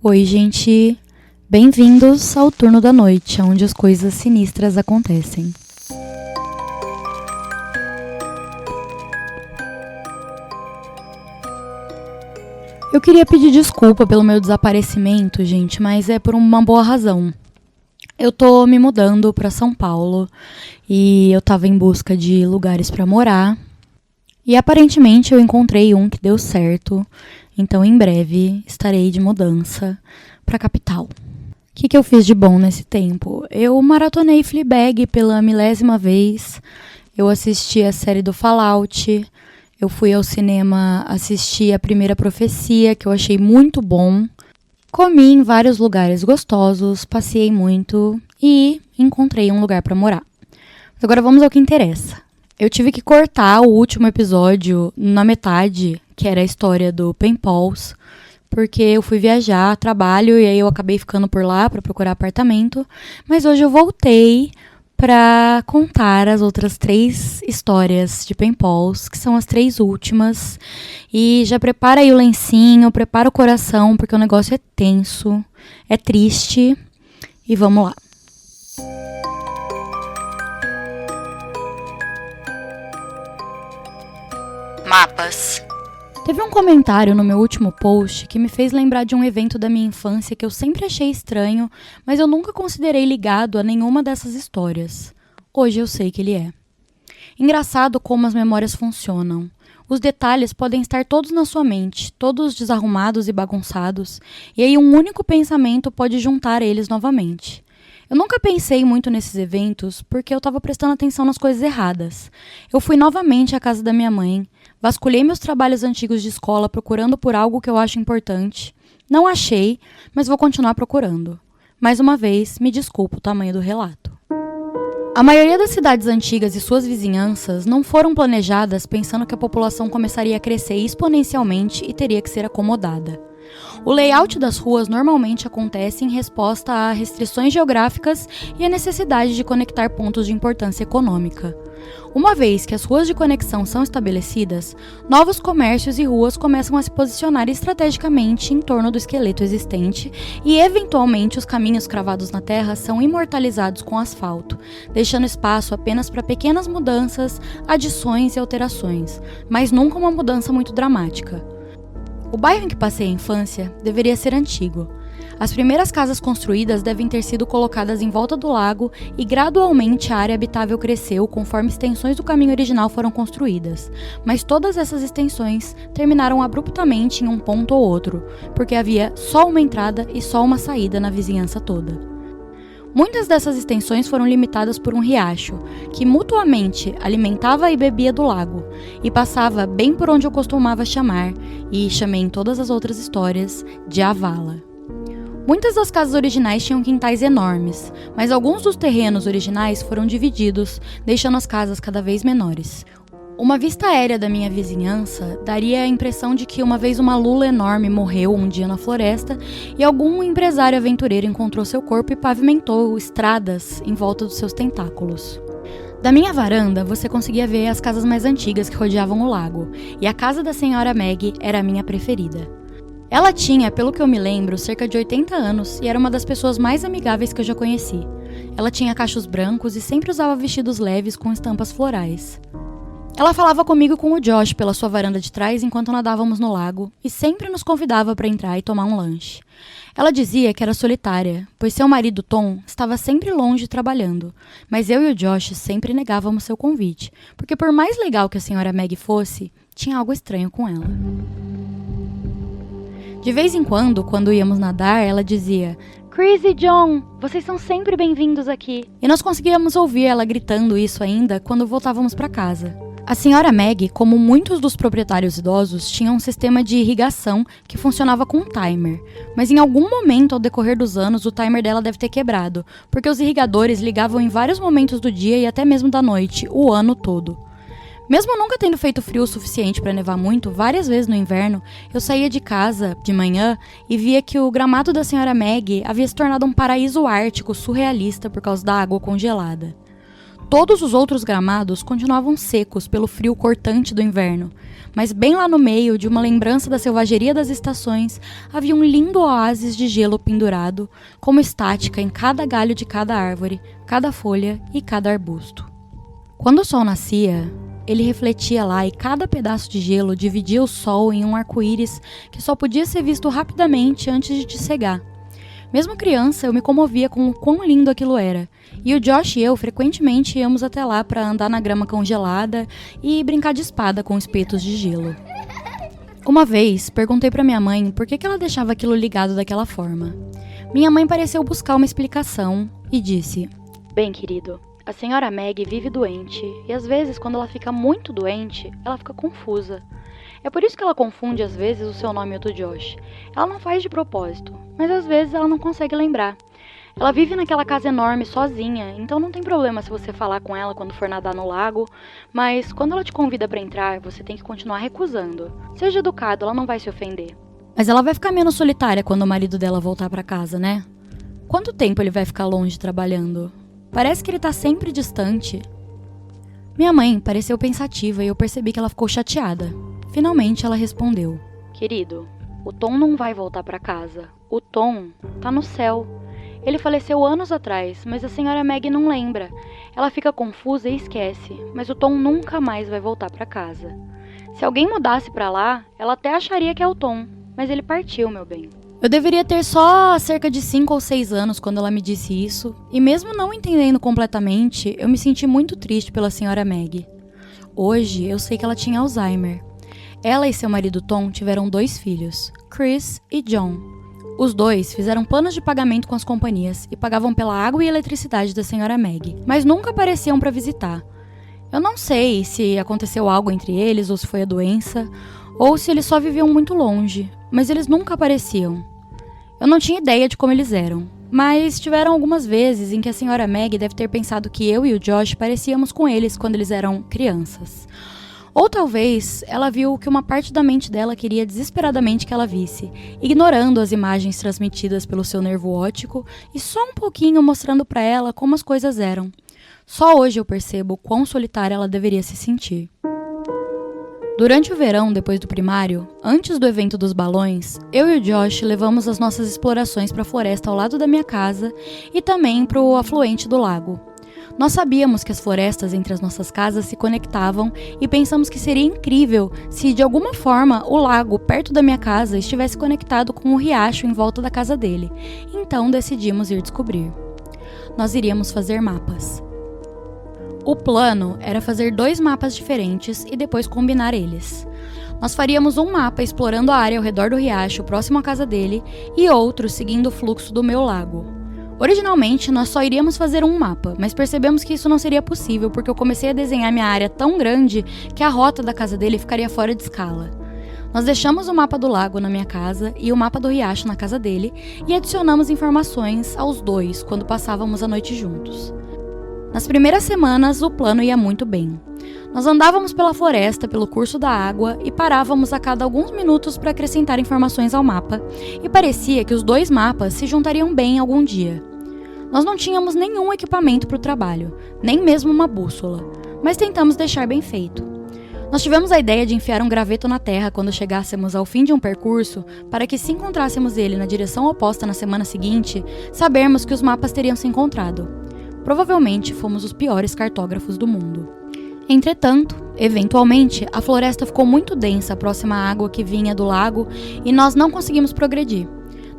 Oi, gente. Bem-vindos ao turno da noite, onde as coisas sinistras acontecem. Eu queria pedir desculpa pelo meu desaparecimento, gente, mas é por uma boa razão. Eu tô me mudando pra São Paulo e eu tava em busca de lugares pra morar. E aparentemente eu encontrei um que deu certo, então em breve estarei de mudança pra capital. O que eu fiz de bom nesse tempo? Eu maratonei Fleabag pela 1000ª vez, eu assisti a série do Fallout, eu fui ao cinema assistir A Primeira Profecia, que eu achei muito bom. Comi em vários lugares gostosos, passeei muito e encontrei um lugar para morar. Mas agora vamos ao que interessa. Eu tive que cortar o último episódio na metade, que era a história do Pen Pals, porque eu fui viajar, trabalho, e aí eu acabei ficando por lá para procurar apartamento. Mas hoje eu voltei para contar as outras 3 histórias de Pen Pals, que são as 3 últimas. E já prepara aí o lencinho, prepara o coração, porque o negócio é tenso, é triste. E vamos lá. Mapas. Teve um comentário no meu último post que me fez lembrar de um evento da minha infância que eu sempre achei estranho, mas eu nunca considerei ligado a nenhuma dessas histórias. Hoje eu sei que ele é. Engraçado como as memórias funcionam. Os detalhes podem estar todos na sua mente, todos desarrumados e bagunçados, e aí um único pensamento pode juntar eles novamente. Eu nunca pensei muito nesses eventos porque eu estava prestando atenção nas coisas erradas. Eu fui novamente à casa da minha mãe, vasculhei meus trabalhos antigos de escola procurando por algo que eu acho importante. Não achei, mas vou continuar procurando. Mais uma vez, me desculpa o tamanho do relato. A maioria das cidades antigas e suas vizinhanças não foram planejadas pensando que a população começaria a crescer exponencialmente e teria que ser acomodada. O layout das ruas normalmente acontece em resposta a restrições geográficas e a necessidade de conectar pontos de importância econômica. Uma vez que as ruas de conexão são estabelecidas, novos comércios e ruas começam a se posicionar estrategicamente em torno do esqueleto existente e, eventualmente, os caminhos cravados na terra são imortalizados com asfalto, deixando espaço apenas para pequenas mudanças, adições e alterações, mas nunca uma mudança muito dramática. O bairro em que passei a infância deveria ser antigo. As primeiras casas construídas devem ter sido colocadas em volta do lago e gradualmente a área habitável cresceu conforme extensões do caminho original foram construídas. Mas todas essas extensões terminaram abruptamente em um ponto ou outro, porque havia só uma entrada e só uma saída na vizinhança toda. Muitas dessas extensões foram limitadas por um riacho, que mutuamente alimentava e bebia do lago, e passava bem por onde eu costumava chamar, e chamei em todas as outras histórias, de a vala. Muitas das casas originais tinham quintais enormes, mas alguns dos terrenos originais foram divididos, deixando as casas cada vez menores. Uma vista aérea da minha vizinhança daria a impressão de que uma vez uma lula enorme morreu um dia na floresta e algum empresário aventureiro encontrou seu corpo e pavimentou estradas em volta dos seus tentáculos. Da minha varanda, você conseguia ver as casas mais antigas que rodeavam o lago, e a casa da senhora Maggie era a minha preferida. Ela tinha, pelo que eu me lembro, cerca de 80 anos e era uma das pessoas mais amigáveis que eu já conheci. Ela tinha cachos brancos e sempre usava vestidos leves com estampas florais. Ela falava comigo com o Josh pela sua varanda de trás enquanto nadávamos no lago e sempre nos convidava para entrar e tomar um lanche. Ela dizia que era solitária, pois seu marido Tom estava sempre longe trabalhando, mas eu e o Josh sempre negávamos seu convite, porque por mais legal que a senhora Maggie fosse, tinha algo estranho com ela. De vez em quando íamos nadar, ela dizia: "Chris e John, vocês são sempre bem-vindos aqui." E nós conseguíamos ouvir ela gritando isso ainda quando voltávamos para casa. A senhora Maggie, como muitos dos proprietários idosos, tinha um sistema de irrigação que funcionava com um timer. Mas em algum momento, ao decorrer dos anos, o timer dela deve ter quebrado, porque os irrigadores ligavam em vários momentos do dia e até mesmo da noite, o ano todo. Mesmo nunca tendo feito frio o suficiente para nevar muito, várias vezes no inverno, eu saía de casa de manhã e via que o gramado da senhora Maggie havia se tornado um paraíso ártico surrealista por causa da água congelada. Todos os outros gramados continuavam secos pelo frio cortante do inverno, mas bem lá no meio de uma lembrança da selvageria das estações, havia um lindo oásis de gelo pendurado, como estática em cada galho de cada árvore, cada folha e cada arbusto. Quando o sol nascia, ele refletia lá e cada pedaço de gelo dividia o sol em um arco-íris que só podia ser visto rapidamente antes de cegar. Mesmo criança, eu me comovia com o quão lindo aquilo era, e o Josh e eu frequentemente íamos até lá para andar na grama congelada e brincar de espada com espetos de gelo. Uma vez, perguntei para minha mãe por que ela deixava aquilo ligado daquela forma. Minha mãe pareceu buscar uma explicação e disse: "Bem, querido, a senhora Meg vive doente, e às vezes, quando ela fica muito doente, ela fica confusa. É por isso que ela confunde às vezes o seu nome e o do Josh. Ela não faz de propósito, mas às vezes ela não consegue lembrar. Ela vive naquela casa enorme sozinha, então não tem problema se você falar com ela quando for nadar no lago, mas quando ela te convida pra entrar, você tem que continuar recusando. Seja educado, ela não vai se ofender." Mas ela vai ficar menos solitária quando o marido dela voltar pra casa, né? Quanto tempo ele vai ficar longe trabalhando? Parece que ele tá sempre distante. Minha mãe pareceu pensativa e eu percebi que ela ficou chateada. Finalmente ela respondeu: "Querido, o Tom não vai voltar pra casa. O Tom tá no céu. Ele faleceu anos atrás, mas a senhora Meg não lembra. Ela fica confusa e esquece, mas o Tom nunca mais vai voltar pra casa. Se alguém mudasse pra lá, ela até acharia que é o Tom, mas ele partiu, meu bem." Eu deveria ter só cerca de 5 ou 6 anos quando ela me disse isso, e mesmo não entendendo completamente, eu me senti muito triste pela senhora Meg. Hoje eu sei que ela tinha Alzheimer. Ela e seu marido Tom tiveram 2 filhos, Chris e John. Os 2 fizeram planos de pagamento com as companhias e pagavam pela água e eletricidade da senhora Meg, mas nunca apareciam para visitar. Eu não sei se aconteceu algo entre eles ou se foi a doença, ou se eles só viviam muito longe, mas eles nunca apareciam. Eu não tinha ideia de como eles eram, mas tiveram algumas vezes em que a senhora Meg deve ter pensado que eu e o Josh parecíamos com eles quando eles eram crianças. Ou talvez ela viu que uma parte da mente dela queria desesperadamente que ela visse, ignorando as imagens transmitidas pelo seu nervo óptico e só um pouquinho mostrando para ela como as coisas eram. Só hoje eu percebo quão solitária ela deveria se sentir. Durante o verão, depois do primário, antes do evento dos balões, eu e o Josh levamos as nossas explorações para a floresta ao lado da minha casa e também para o afluente do lago. Nós sabíamos que as florestas entre as nossas casas se conectavam e pensamos que seria incrível se, de alguma forma, o lago perto da minha casa estivesse conectado com o riacho em volta da casa dele. Então decidimos ir descobrir. Nós iríamos fazer mapas. O plano era fazer 2 mapas diferentes e depois combinar eles. Nós faríamos um mapa explorando a área ao redor do riacho próximo à casa dele e outro seguindo o fluxo do meu lago. Originalmente, nós só iríamos fazer um mapa, mas percebemos que isso não seria possível porque eu comecei a desenhar minha área tão grande que a rota da casa dele ficaria fora de escala. Nós deixamos o mapa do lago na minha casa e o mapa do riacho na casa dele e adicionamos informações aos 2 quando passávamos a noite juntos. Nas primeiras semanas, o plano ia muito bem. Nós andávamos pela floresta, pelo curso da água e parávamos a cada alguns minutos para acrescentar informações ao mapa, e parecia que os 2 mapas se juntariam bem algum dia. Nós não tínhamos nenhum equipamento para o trabalho, nem mesmo uma bússola, mas tentamos deixar bem feito. Nós tivemos a ideia de enfiar um graveto na terra quando chegássemos ao fim de um percurso, para que, se encontrássemos ele na direção oposta na semana seguinte, sabermos que os mapas teriam se encontrado. Provavelmente fomos os piores cartógrafos do mundo. Entretanto, eventualmente, a floresta ficou muito densa próxima à água que vinha do lago e nós não conseguimos progredir.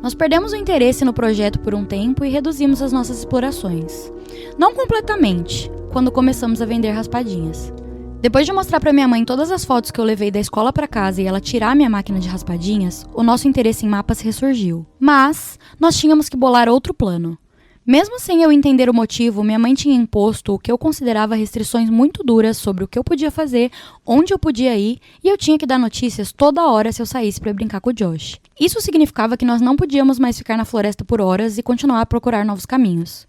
Nós perdemos o interesse no projeto por um tempo e reduzimos as nossas explorações. Não completamente, quando começamos a vender raspadinhas. Depois de mostrar para minha mãe todas as fotos que eu levei da escola para casa e ela tirar minha máquina de raspadinhas, o nosso interesse em mapas ressurgiu. Mas nós tínhamos que bolar outro plano. Mesmo sem eu entender o motivo, minha mãe tinha imposto o que eu considerava restrições muito duras sobre o que eu podia fazer, onde eu podia ir, e eu tinha que dar notícias toda hora se eu saísse para brincar com o Josh. Isso significava que nós não podíamos mais ficar na floresta por horas e continuar a procurar novos caminhos.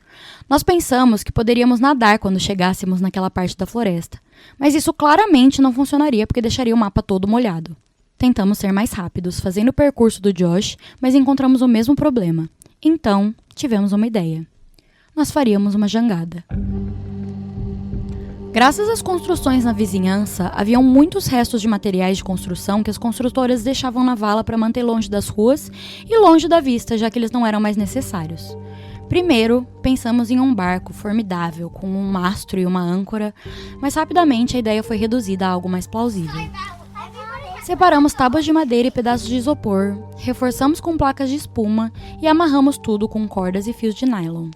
Nós pensamos que poderíamos nadar quando chegássemos naquela parte da floresta, mas isso claramente não funcionaria porque deixaria o mapa todo molhado. Tentamos ser mais rápidos, fazendo o percurso do Josh, mas encontramos o mesmo problema. Então, tivemos uma ideia. Nós faríamos uma jangada. Graças às construções na vizinhança, haviam muitos restos de materiais de construção que as construtoras deixavam na vala para manter longe das ruas e longe da vista, já que eles não eram mais necessários. Primeiro, pensamos em um barco formidável, com um mastro e uma âncora, mas rapidamente a ideia foi reduzida a algo mais plausível. Separamos tábuas de madeira e pedaços de isopor, reforçamos com placas de espuma e amarramos tudo com cordas e fios de nylon.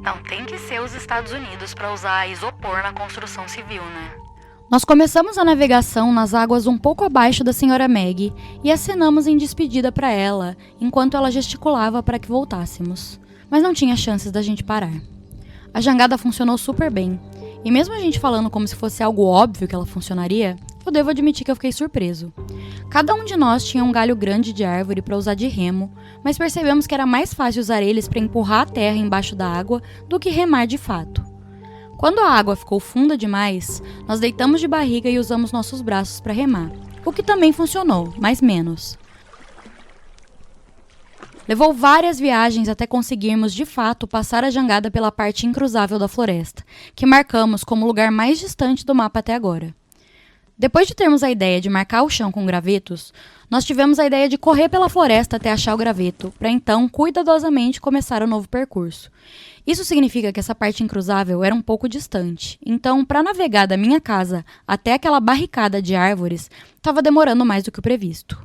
Não tem que ser os Estados Unidos para usar isopor na construção civil, né? Nós começamos a navegação nas águas um pouco abaixo da Sra. Meg e acenamos em despedida para ela, enquanto ela gesticulava para que voltássemos. Mas não tinha chances da gente parar. A jangada funcionou super bem, e mesmo a gente falando como se fosse algo óbvio que ela funcionaria, eu devo admitir que eu fiquei surpreso. Cada um de nós tinha um galho grande de árvore para usar de remo, mas percebemos que era mais fácil usar eles para empurrar a terra embaixo da água do que remar de fato. Quando a água ficou funda demais, nós deitamos de barriga e usamos nossos braços para remar, o que também funcionou, mas menos. Levou várias viagens até conseguirmos, de fato, passar a jangada pela parte incruzável da floresta, que marcamos como o lugar mais distante do mapa até agora. Depois de termos a ideia de marcar o chão com gravetos, nós tivemos a ideia de correr pela floresta até achar o graveto, para então, cuidadosamente, começar o novo percurso. Isso significa que essa parte incruzável era um pouco distante, então, para navegar da minha casa até aquela barricada de árvores, estava demorando mais do que o previsto.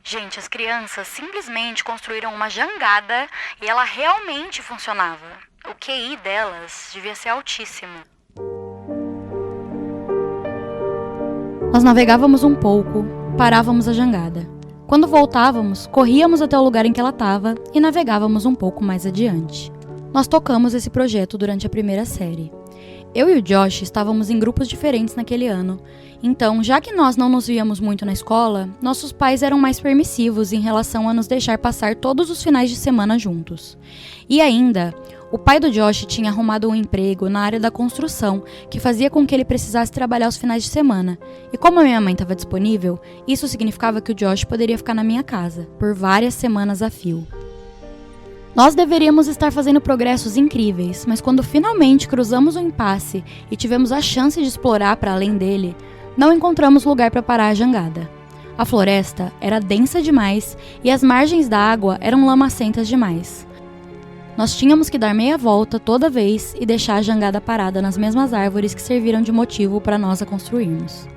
Gente, as crianças simplesmente construíram uma jangada e ela realmente funcionava. O QI delas devia ser altíssimo. Nós navegávamos um pouco, parávamos a jangada. Quando voltávamos, corríamos até o lugar em que ela estava e navegávamos um pouco mais adiante. Nós tocamos esse projeto durante a primeira série. Eu e o Josh estávamos em grupos diferentes naquele ano, então, já que nós não nos víamos muito na escola, nossos pais eram mais permissivos em relação a nos deixar passar todos os finais de semana juntos. E ainda, o pai do Josh tinha arrumado um emprego na área da construção, que fazia com que ele precisasse trabalhar os finais de semana. E como a minha mãe estava disponível, isso significava que o Josh poderia ficar na minha casa, por várias semanas a fio. Nós deveríamos estar fazendo progressos incríveis, mas quando finalmente cruzamos o impasse e tivemos a chance de explorar para além dele, não encontramos lugar para parar a jangada. A floresta era densa demais e as margens da água eram lamacentas demais. Nós tínhamos que dar meia volta toda vez e deixar a jangada parada nas mesmas árvores que serviram de motivo para nós a construirmos.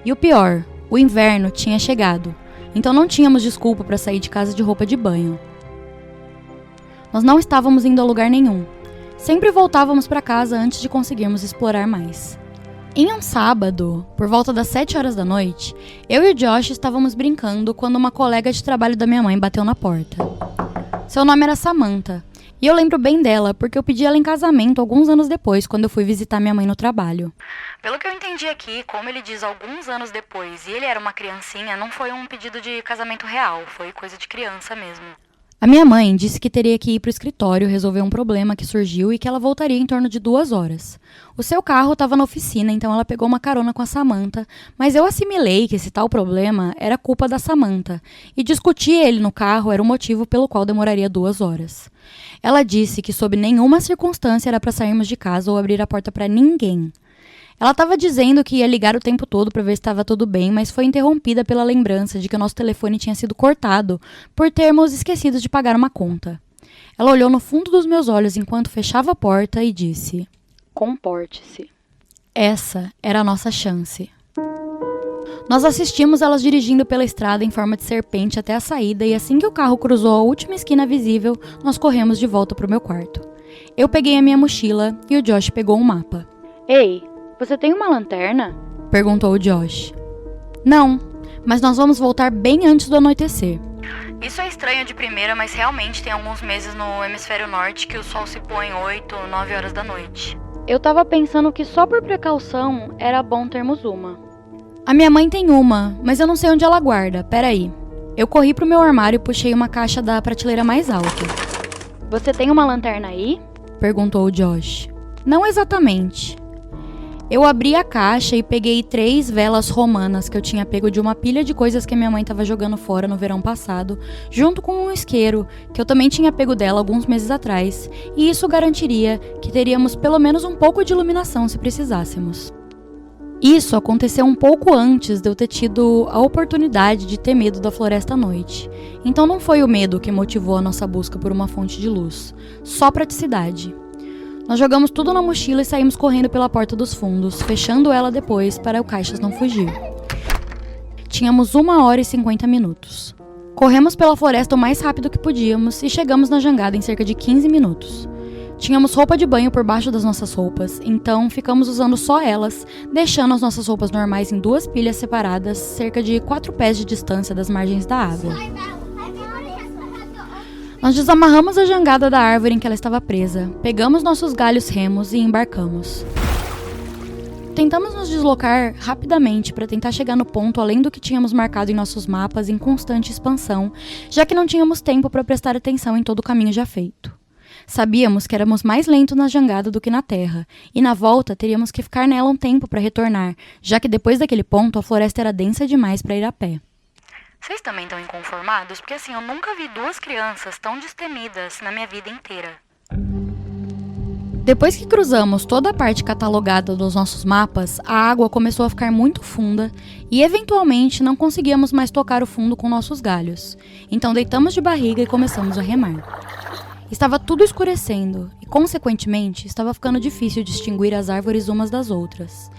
E o pior, o inverno tinha chegado, então não tínhamos desculpa para sair de casa de roupa de banho. Nós não estávamos indo a lugar nenhum. Sempre voltávamos para casa antes de conseguirmos explorar mais. Em um sábado, por volta das 7 horas da noite, eu e o Josh estávamos brincando quando uma colega de trabalho da minha mãe bateu na porta. Seu nome era Samantha, e eu lembro bem dela porque eu pedi ela em casamento alguns anos depois, quando eu fui visitar minha mãe no trabalho. Pelo que eu entendi aqui, como ele diz alguns anos depois e ele era uma criancinha, não foi um pedido de casamento real, foi coisa de criança mesmo. A minha mãe disse que teria que ir para o escritório resolver um problema que surgiu e que ela voltaria em torno de 2 horas. O seu carro estava na oficina, então ela pegou uma carona com a Samantha, mas eu assimilei que esse tal problema era culpa da Samantha, e discutir ele no carro era o motivo pelo qual demoraria 2 horas. Ela disse que sob nenhuma circunstância era para sairmos de casa ou abrir a porta para ninguém. Ela estava dizendo que ia ligar o tempo todo para ver se estava tudo bem, mas foi interrompida pela lembrança de que o nosso telefone tinha sido cortado por termos esquecido de pagar uma conta. Ela olhou no fundo dos meus olhos enquanto fechava a porta e disse: "Comporte-se." Essa era a nossa chance. Nós assistimos elas dirigindo pela estrada em forma de serpente até a saída e assim que o carro cruzou a última esquina visível, nós corremos de volta para o meu quarto. Eu peguei a minha mochila e o Josh pegou um mapa. "Ei, você tem uma lanterna?" perguntou o Josh. "Não, mas nós vamos voltar bem antes do anoitecer." Isso é estranho de primeira, mas realmente tem alguns meses no hemisfério norte que o sol se põe 8 ou 9 horas da noite. Eu tava pensando que só por precaução era bom termos uma. A minha mãe tem uma, mas eu não sei onde ela guarda, peraí. Eu corri pro meu armário e puxei uma caixa da prateleira mais alta. "Você tem uma lanterna aí?" perguntou o Josh. "Não exatamente." Eu abri a caixa e peguei 3 velas romanas que eu tinha pego de uma pilha de coisas que minha mãe estava jogando fora no verão passado, junto com um isqueiro que eu também tinha pego dela alguns meses atrás, e isso garantiria que teríamos pelo menos um pouco de iluminação se precisássemos. Isso aconteceu um pouco antes de eu ter tido a oportunidade de ter medo da floresta à noite. Então não foi o medo que motivou a nossa busca por uma fonte de luz, só praticidade. Nós jogamos tudo na mochila e saímos correndo pela porta dos fundos, fechando ela depois para o Caixas não fugir. Tínhamos 1 hora e 50 minutos. Corremos pela floresta o mais rápido que podíamos e chegamos na jangada em cerca de 15 minutos. Tínhamos roupa de banho por baixo das nossas roupas, então ficamos usando só elas, deixando as nossas roupas normais em 2 pilhas separadas, cerca de 4 pés de distância das margens da água. Nós desamarramos a jangada da árvore em que ela estava presa, pegamos nossos galhos remos e embarcamos. Tentamos nos deslocar rapidamente para tentar chegar no ponto além do que tínhamos marcado em nossos mapas em constante expansão, já que não tínhamos tempo para prestar atenção em todo o caminho já feito. Sabíamos que éramos mais lentos na jangada do que na terra, e na volta teríamos que ficar nela um tempo para retornar, já que depois daquele ponto a floresta era densa demais para ir a pé. Vocês também estão inconformados? Porque assim, eu nunca vi 2 crianças tão destemidas na minha vida inteira. Depois que cruzamos toda a parte catalogada dos nossos mapas, a água começou a ficar muito funda e eventualmente não conseguíamos mais tocar o fundo com nossos galhos. Então deitamos de barriga e começamos a remar. Estava tudo escurecendo e, consequentemente, estava ficando difícil distinguir as árvores umas das outras.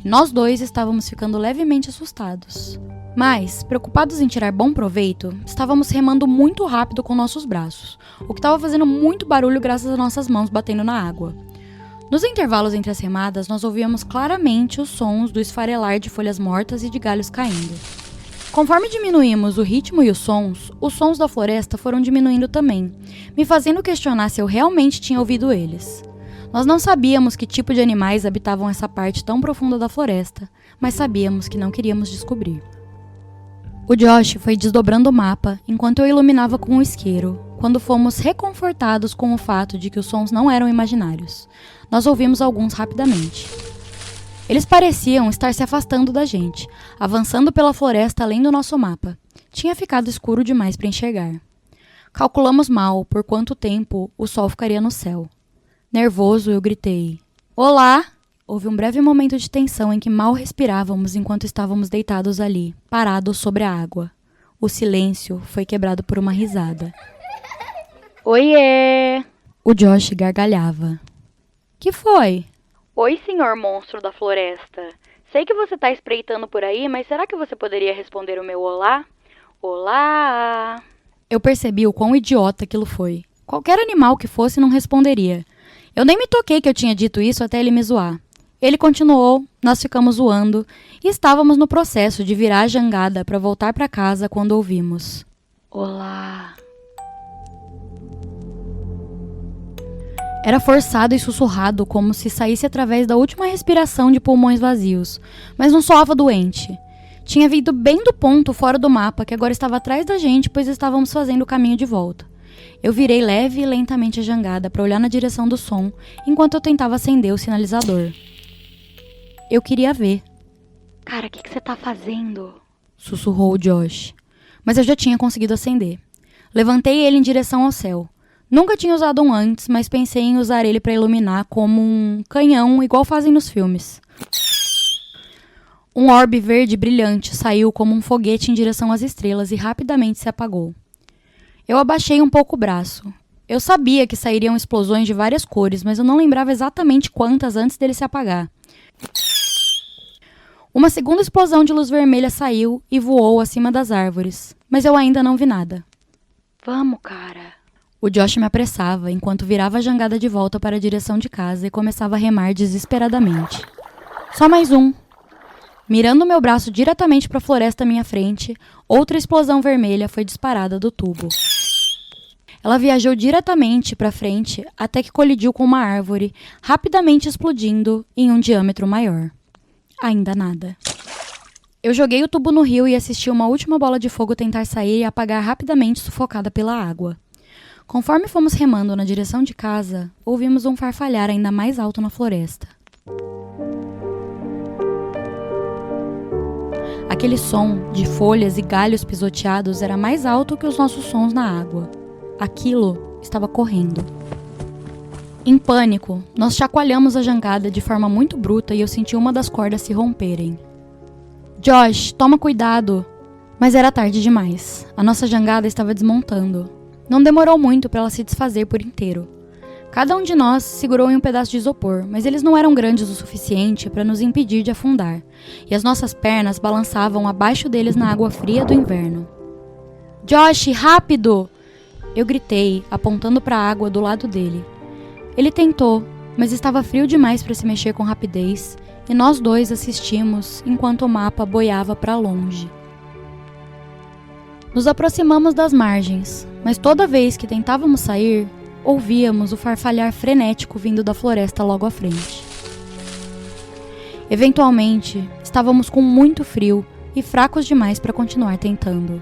E nós 2 estávamos ficando levemente assustados. Mas, preocupados em tirar bom proveito, estávamos remando muito rápido com nossos braços, o que estava fazendo muito barulho graças às nossas mãos batendo na água. Nos intervalos entre as remadas, nós ouvíamos claramente os sons do esfarelar de folhas mortas e de galhos caindo. Conforme diminuímos o ritmo e os sons da floresta foram diminuindo também, me fazendo questionar se eu realmente tinha ouvido eles. Nós não sabíamos que tipo de animais habitavam essa parte tão profunda da floresta, mas sabíamos que não queríamos descobrir. O Josh foi desdobrando o mapa enquanto eu iluminava com um isqueiro, quando fomos reconfortados com o fato de que os sons não eram imaginários. Nós ouvimos alguns rapidamente. Eles pareciam estar se afastando da gente, avançando pela floresta além do nosso mapa. Tinha ficado escuro demais para enxergar. Calculamos mal por quanto tempo o sol ficaria no céu. Nervoso, eu gritei: "Olá!" Houve um breve momento de tensão em que mal respirávamos enquanto estávamos deitados ali, parados sobre a água. O silêncio foi quebrado por uma risada. Oiê! O Josh gargalhava. "Que foi?" Oi, senhor monstro da floresta. Sei que você tá espreitando por aí, mas será que você poderia responder o meu olá? Olá! Eu percebi o quão idiota aquilo foi. Qualquer animal que fosse não responderia. Eu nem me toquei que eu tinha dito isso até ele me zoar. Ele continuou, nós ficamos zoando e estávamos no processo de virar a jangada para voltar para casa quando ouvimos: "Olá!" Era forçado e sussurrado, como se saísse através da última respiração de pulmões vazios, mas não soava doente. Tinha vindo bem do ponto fora do mapa, que agora estava atrás da gente, pois estávamos fazendo o caminho de volta. Eu virei leve e lentamente a jangada para olhar na direção do som, enquanto eu tentava acender o sinalizador. Eu queria ver. Cara, o que você tá fazendo? Sussurrou o Josh. Mas eu já tinha conseguido acender. Levantei ele em direção ao céu. Nunca tinha usado um antes, mas pensei em usar ele para iluminar como um canhão, igual fazem nos filmes. Um orbe verde brilhante saiu como um foguete em direção às estrelas e rapidamente se apagou. Eu abaixei um pouco o braço. Eu sabia que sairiam explosões de várias cores, mas eu não lembrava exatamente quantas antes dele se apagar. Uma segunda explosão de luz vermelha saiu e voou acima das árvores, mas eu ainda não vi nada. Vamos, cara. O Josh me apressava enquanto virava a jangada de volta para a direção de casa e começava a remar desesperadamente. Só mais um. Mirando meu braço diretamente para a floresta à minha frente, outra explosão vermelha foi disparada do tubo. Ela viajou diretamente para frente até que colidiu com uma árvore, rapidamente explodindo em um diâmetro maior. Ainda nada. Eu joguei o tubo no rio e assisti uma última bola de fogo tentar sair e apagar rapidamente, sufocada pela água. Conforme fomos remando na direção de casa, ouvimos um farfalhar ainda mais alto na floresta. Aquele som de folhas e galhos pisoteados era mais alto que os nossos sons na água. Aquilo estava correndo. Em pânico, nós chacoalhamos a jangada de forma muito bruta e eu senti uma das cordas se romperem. Josh, toma cuidado! Mas era tarde demais. A nossa jangada estava desmontando. Não demorou muito para ela se desfazer por inteiro. Cada um de nós segurou em um pedaço de isopor, mas eles não eram grandes o suficiente para nos impedir de afundar, e as nossas pernas balançavam abaixo deles na água fria do inverno. Josh, rápido! Eu gritei, apontando para a água do lado dele. Ele tentou, mas estava frio demais para se mexer com rapidez, e nós dois assistimos enquanto o mapa boiava para longe. Nos aproximamos das margens, mas toda vez que tentávamos sair, ouvíamos o farfalhar frenético vindo da floresta logo à frente. Eventualmente, estávamos com muito frio e fracos demais para continuar tentando.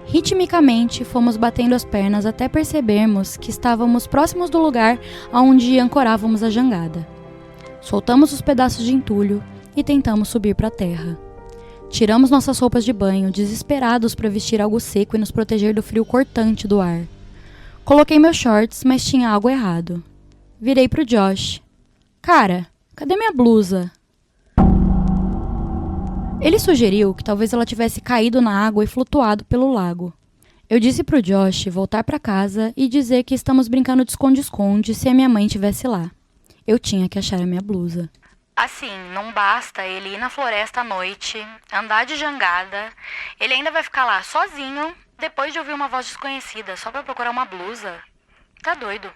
Ritmicamente, fomos batendo as pernas até percebermos que estávamos próximos do lugar aonde ancorávamos a jangada. Soltamos os pedaços de entulho e tentamos subir para a terra. Tiramos nossas roupas de banho, desesperados para vestir algo seco e nos proteger do frio cortante do ar. Coloquei meus shorts, mas tinha algo errado. Virei pro Josh. Cara, cadê minha blusa? Ele sugeriu que talvez ela tivesse caído na água e flutuado pelo lago. Eu disse pro Josh voltar para casa e dizer que estamos brincando de esconde-esconde se a minha mãe estivesse lá. Eu tinha que achar a minha blusa. Assim, não basta ele ir na floresta à noite, andar de jangada, ele ainda vai ficar lá sozinho, depois de ouvir uma voz desconhecida, só pra procurar uma blusa. Tá doido.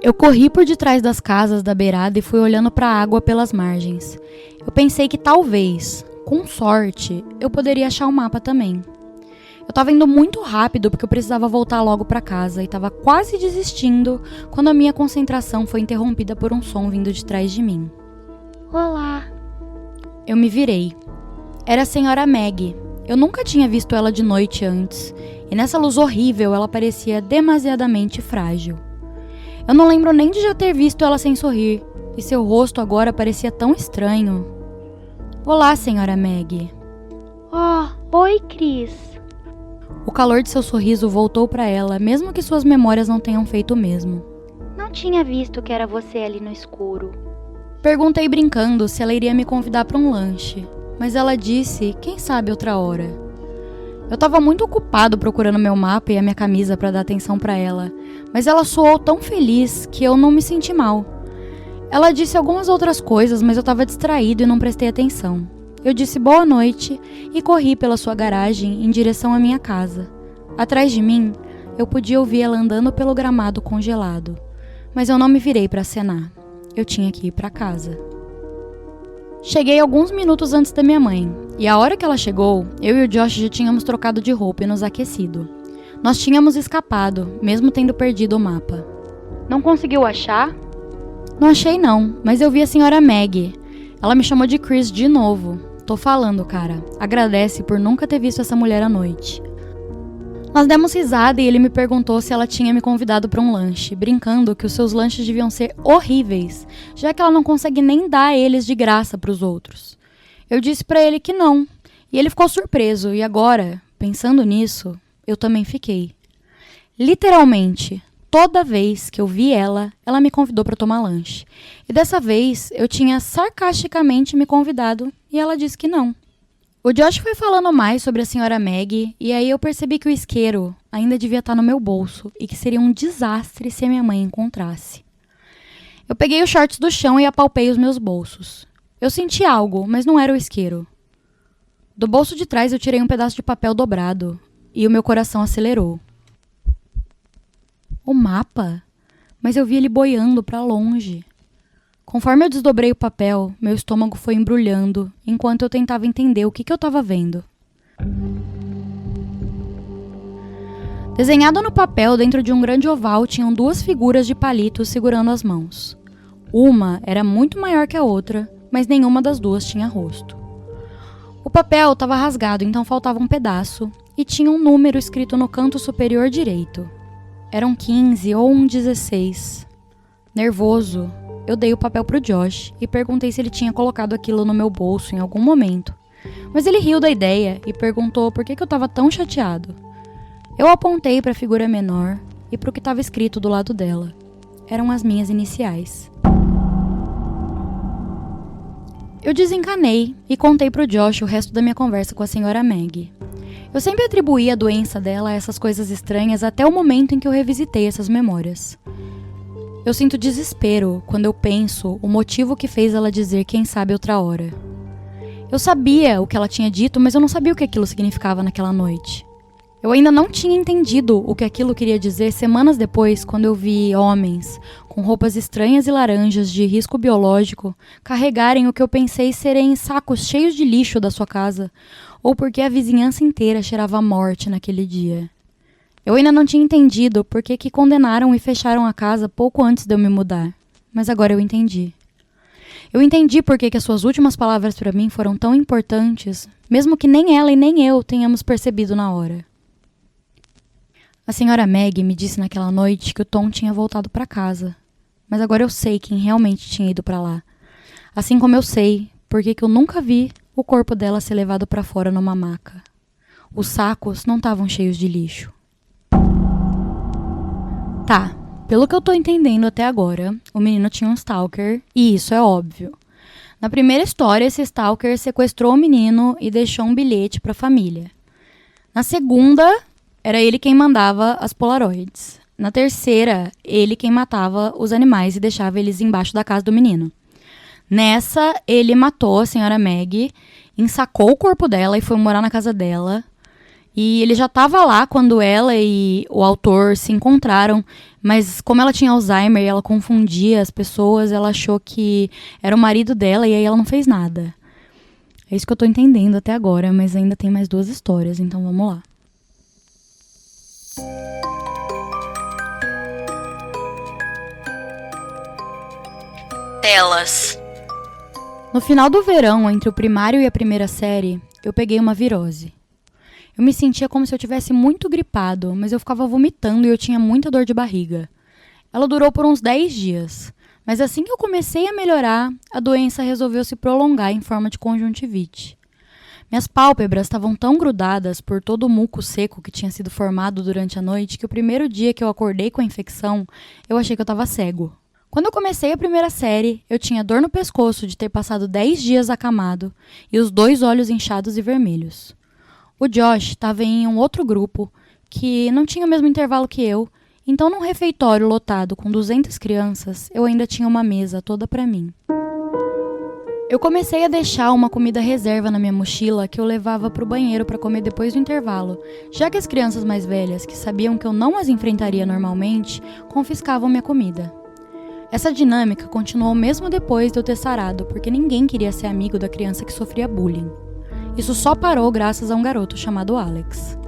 Eu corri por detrás das casas da beirada e fui olhando para a água pelas margens. Eu pensei que talvez, com sorte, eu poderia achar o mapa também. Eu estava indo muito rápido porque eu precisava voltar logo para casa e estava quase desistindo quando a minha concentração foi interrompida por um som vindo de trás de mim. Olá. Eu me virei. Era a senhora Maggie. Eu nunca tinha visto ela de noite antes, e nessa luz horrível ela parecia demasiadamente frágil. Eu não lembro nem de já ter visto ela sem sorrir, e seu rosto agora parecia tão estranho. Olá, senhora Maggie. Oh, oi, Chris. O calor de seu sorriso voltou para ela, mesmo que suas memórias não tenham feito o mesmo. Não tinha visto que era você ali no escuro. Perguntei brincando se ela iria me convidar para um lanche, mas ela disse, quem sabe outra hora. Eu estava muito ocupado procurando meu mapa e a minha camisa para dar atenção para ela, mas ela soou tão feliz que eu não me senti mal. Ela disse algumas outras coisas, mas eu estava distraído e não prestei atenção. Eu disse boa noite e corri pela sua garagem em direção à minha casa. Atrás de mim, eu podia ouvir ela andando pelo gramado congelado, mas eu não me virei para acenar. Eu tinha que ir para casa. Cheguei alguns minutos antes da minha mãe, e a hora que ela chegou, eu e o Josh já tínhamos trocado de roupa e nos aquecido. Nós tínhamos escapado, mesmo tendo perdido o mapa. Não conseguiu achar? Não achei não, mas eu vi a senhora Maggie. Ela me chamou de Chris de novo. Tô falando, cara. Agradece por nunca ter visto essa mulher à noite. Nós demos risada e ele me perguntou se ela tinha me convidado para um lanche, brincando que os seus lanches deviam ser horríveis, já que ela não consegue nem dar eles de graça para os outros. Eu disse para ele que não, e ele ficou surpreso, e agora, pensando nisso, eu também fiquei. Literalmente, toda vez que eu vi ela, ela me convidou para tomar lanche. E dessa vez, eu tinha sarcasticamente me convidado, e ela disse que não. O Josh foi falando mais sobre a senhora Maggie, e aí eu percebi que o isqueiro ainda devia estar no meu bolso e que seria um desastre se a minha mãe encontrasse. Eu peguei os shorts do chão e apalpei os meus bolsos. Eu senti algo, mas não era o isqueiro. Do bolso de trás eu tirei um pedaço de papel dobrado e o meu coração acelerou. O mapa? Mas eu vi ele boiando para longe. Conforme eu desdobrei o papel, meu estômago foi embrulhando, enquanto eu tentava entender o que eu estava vendo. Desenhado no papel, dentro de um grande oval, tinham duas figuras de palitos segurando as mãos. Uma era muito maior que a outra, mas nenhuma das duas tinha rosto. O papel estava rasgado, então faltava um pedaço, e tinha um número escrito no canto superior direito. Eram 15 ou um 16. Nervoso, eu dei o papel pro Josh e perguntei se ele tinha colocado aquilo no meu bolso em algum momento. Mas ele riu da ideia e perguntou por que eu estava tão chateado. Eu apontei para a figura menor e para o que estava escrito do lado dela. Eram as minhas iniciais. Eu desencanei e contei pro Josh o resto da minha conversa com a senhora Meg. Eu sempre atribuí a doença dela a essas coisas estranhas até o momento em que eu revisitei essas memórias. Eu sinto desespero quando eu penso o motivo que fez ela dizer quem sabe outra hora. Eu sabia o que ela tinha dito, mas eu não sabia o que aquilo significava naquela noite. Eu ainda não tinha entendido o que aquilo queria dizer semanas depois, quando eu vi homens com roupas estranhas e laranjas de risco biológico carregarem o que eu pensei serem sacos cheios de lixo da sua casa, ou porque a vizinhança inteira cheirava a morte naquele dia. Eu ainda não tinha entendido por que condenaram e fecharam a casa pouco antes de eu me mudar, mas agora eu entendi. Eu entendi por que as suas últimas palavras para mim foram tão importantes, mesmo que nem ela e nem eu tenhamos percebido na hora. A senhora Meg me disse naquela noite que o Tom tinha voltado para casa, mas agora eu sei quem realmente tinha ido para lá. Assim como eu sei porque eu nunca vi o corpo dela ser levado para fora numa maca. Os sacos não estavam cheios de lixo. Tá, pelo que eu tô entendendo até agora, o menino tinha um stalker, e isso é óbvio. Na primeira história, esse stalker sequestrou o menino e deixou um bilhete para a família. Na segunda, era ele quem mandava as polaroids. Na terceira, ele quem matava os animais e deixava eles embaixo da casa do menino. Nessa, ele matou a senhora Meg, ensacou o corpo dela e foi morar na casa dela. E ele já estava lá quando ela e o autor se encontraram, mas como ela tinha Alzheimer e ela confundia as pessoas, ela achou que era o marido dela e aí ela não fez nada. É isso que eu tô entendendo até agora, mas ainda tem mais 2 histórias, então vamos lá. Telas. No final do verão, entre o primário e a primeira série, eu peguei uma virose. Eu me sentia como se eu tivesse muito gripado, mas eu ficava vomitando e eu tinha muita dor de barriga. Ela durou por uns 10 dias, mas assim que eu comecei a melhorar, a doença resolveu se prolongar em forma de conjuntivite. Minhas pálpebras estavam tão grudadas por todo o muco seco que tinha sido formado durante a noite que o primeiro dia que eu acordei com a infecção, eu achei que eu estava cego. Quando eu comecei a primeira série, eu tinha dor no pescoço de ter passado 10 dias acamado e os 2 olhos inchados e vermelhos. O Josh estava em um outro grupo que não tinha o mesmo intervalo que eu, então num refeitório lotado com 200 crianças, eu ainda tinha uma mesa toda para mim. Eu comecei a deixar uma comida reserva na minha mochila que eu levava para o banheiro para comer depois do intervalo, já que as crianças mais velhas, que sabiam que eu não as enfrentaria normalmente, confiscavam minha comida. Essa dinâmica continuou mesmo depois de eu ter sarado, porque ninguém queria ser amigo da criança que sofria bullying. Isso só parou graças a um garoto chamado Alex.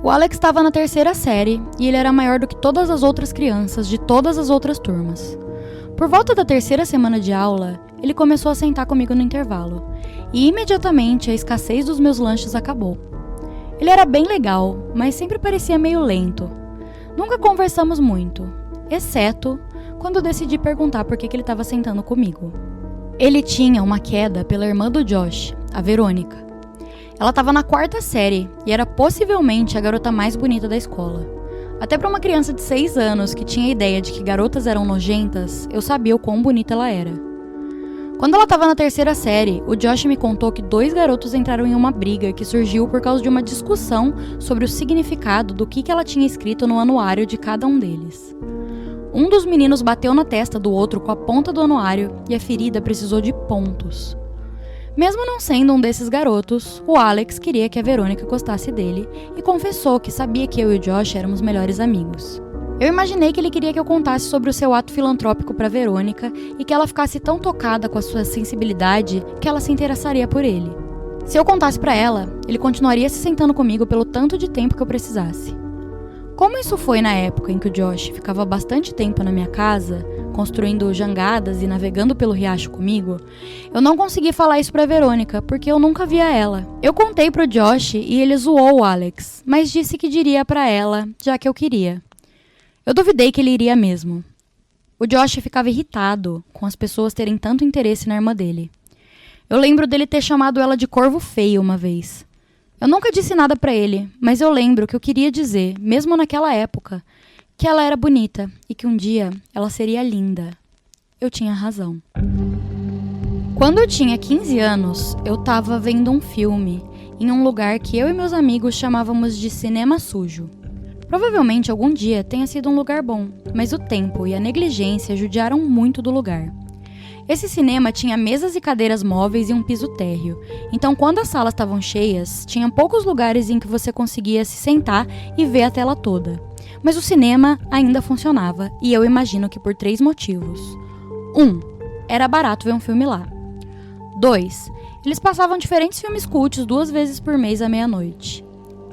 O Alex estava na 3ª série e ele era maior do que todas as outras crianças de todas as outras turmas. Por volta da 3ª semana de aula, ele começou a sentar comigo no intervalo, e imediatamente a escassez dos meus lanches acabou. Ele era bem legal, mas sempre parecia meio lento. Nunca conversamos muito, exceto quando eu decidi perguntar por que ele estava sentando comigo. Ele tinha uma queda pela irmã do Josh, a Verônica. Ela estava na 4ª série e era possivelmente a garota mais bonita da escola. Até para uma criança de 6 anos que tinha a ideia de que garotas eram nojentas, eu sabia o quão bonita ela era. Quando ela estava na 3ª série, o Josh me contou que 2 garotos entraram em uma briga que surgiu por causa de uma discussão sobre o significado do que ela tinha escrito no anuário de cada um deles. Um dos meninos bateu na testa do outro com a ponta do anuário e a ferida precisou de pontos. Mesmo não sendo um desses garotos, o Alex queria que a Verônica gostasse dele e confessou que sabia que eu e o Josh éramos melhores amigos. Eu imaginei que ele queria que eu contasse sobre o seu ato filantrópico para Verônica e que ela ficasse tão tocada com a sua sensibilidade que ela se interessaria por ele. Se eu contasse para ela, ele continuaria se sentando comigo pelo tanto de tempo que eu precisasse. Como isso foi na época em que o Josh ficava bastante tempo na minha casa, construindo jangadas e navegando pelo riacho comigo, eu não consegui falar isso pra Verônica, porque eu nunca via ela. Eu contei pro Josh e ele zoou o Alex, mas disse que diria pra ela, já que eu queria. Eu duvidei que ele iria mesmo. O Josh ficava irritado com as pessoas terem tanto interesse na irmã dele. Eu lembro dele ter chamado ela de corvo feio uma vez. Eu nunca disse nada pra ele, mas eu lembro que eu queria dizer, mesmo naquela época, que ela era bonita e que um dia ela seria linda. Eu tinha razão. Quando eu tinha 15 anos, eu tava vendo um filme em um lugar que eu e meus amigos chamávamos de cinema sujo. Provavelmente algum dia tenha sido um lugar bom, mas o tempo e a negligência judiaram muito do lugar. Esse cinema tinha mesas e cadeiras móveis e um piso térreo, então quando as salas estavam cheias, tinha poucos lugares em que você conseguia se sentar e ver a tela toda. Mas o cinema ainda funcionava, e eu imagino que por 3 motivos. 1. Era barato ver um filme lá. 2. Eles passavam diferentes filmes cultos 2 vezes por mês à meia-noite.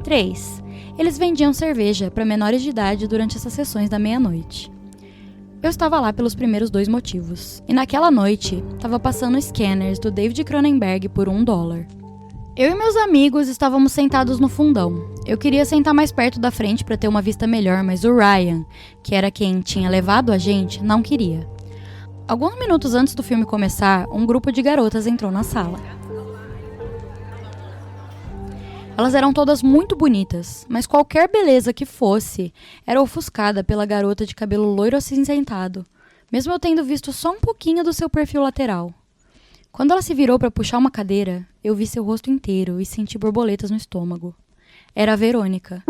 3. Eles vendiam cerveja para menores de idade durante essas sessões da meia-noite. Eu estava lá pelos primeiros 2 motivos, e naquela noite estava passando Scanners do David Cronenberg por $1. Eu e meus amigos estávamos sentados no fundão. Eu queria sentar mais perto da frente para ter uma vista melhor, mas o Ryan, que era quem tinha levado a gente, não queria. Alguns minutos antes do filme começar, um grupo de garotas entrou na sala. Elas eram todas muito bonitas, mas qualquer beleza que fosse era ofuscada pela garota de cabelo loiro acinzentado, mesmo eu tendo visto só um pouquinho do seu perfil lateral. Quando ela se virou para puxar uma cadeira, eu vi seu rosto inteiro e senti borboletas no estômago. Era a Verônica.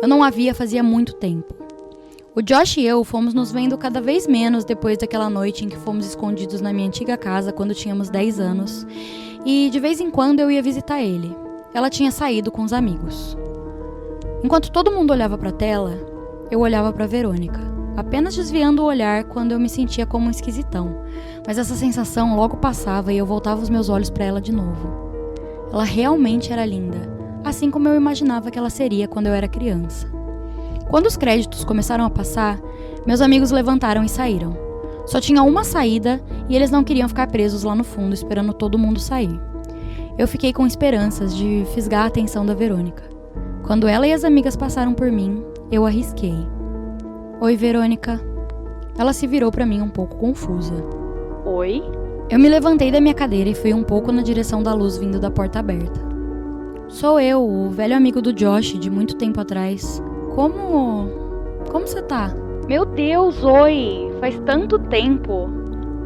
Eu não a via fazia muito tempo. O Josh e eu fomos nos vendo cada vez menos depois daquela noite em que fomos escondidos na minha antiga casa quando tínhamos 10 anos, e de vez em quando eu ia visitar ele. Ela tinha saído com os amigos. Enquanto todo mundo olhava para a tela, eu olhava para Verônica, apenas desviando o olhar quando eu me sentia como um esquisitão, mas essa sensação logo passava e eu voltava os meus olhos para ela de novo. Ela realmente era linda, assim como eu imaginava que ela seria quando eu era criança. Quando os créditos começaram a passar, meus amigos levantaram e saíram. Só tinha uma saída e eles não queriam ficar presos lá no fundo esperando todo mundo sair. Eu fiquei com esperanças de fisgar a atenção da Verônica. Quando ela e as amigas passaram por mim, eu arrisquei. Oi, Verônica. Ela se virou para mim um pouco confusa. Oi? Eu me levantei da minha cadeira e fui um pouco na direção da luz vindo da porta aberta. Sou eu, o velho amigo do Josh de muito tempo atrás. Como você tá? Meu Deus, oi! Faz tanto tempo!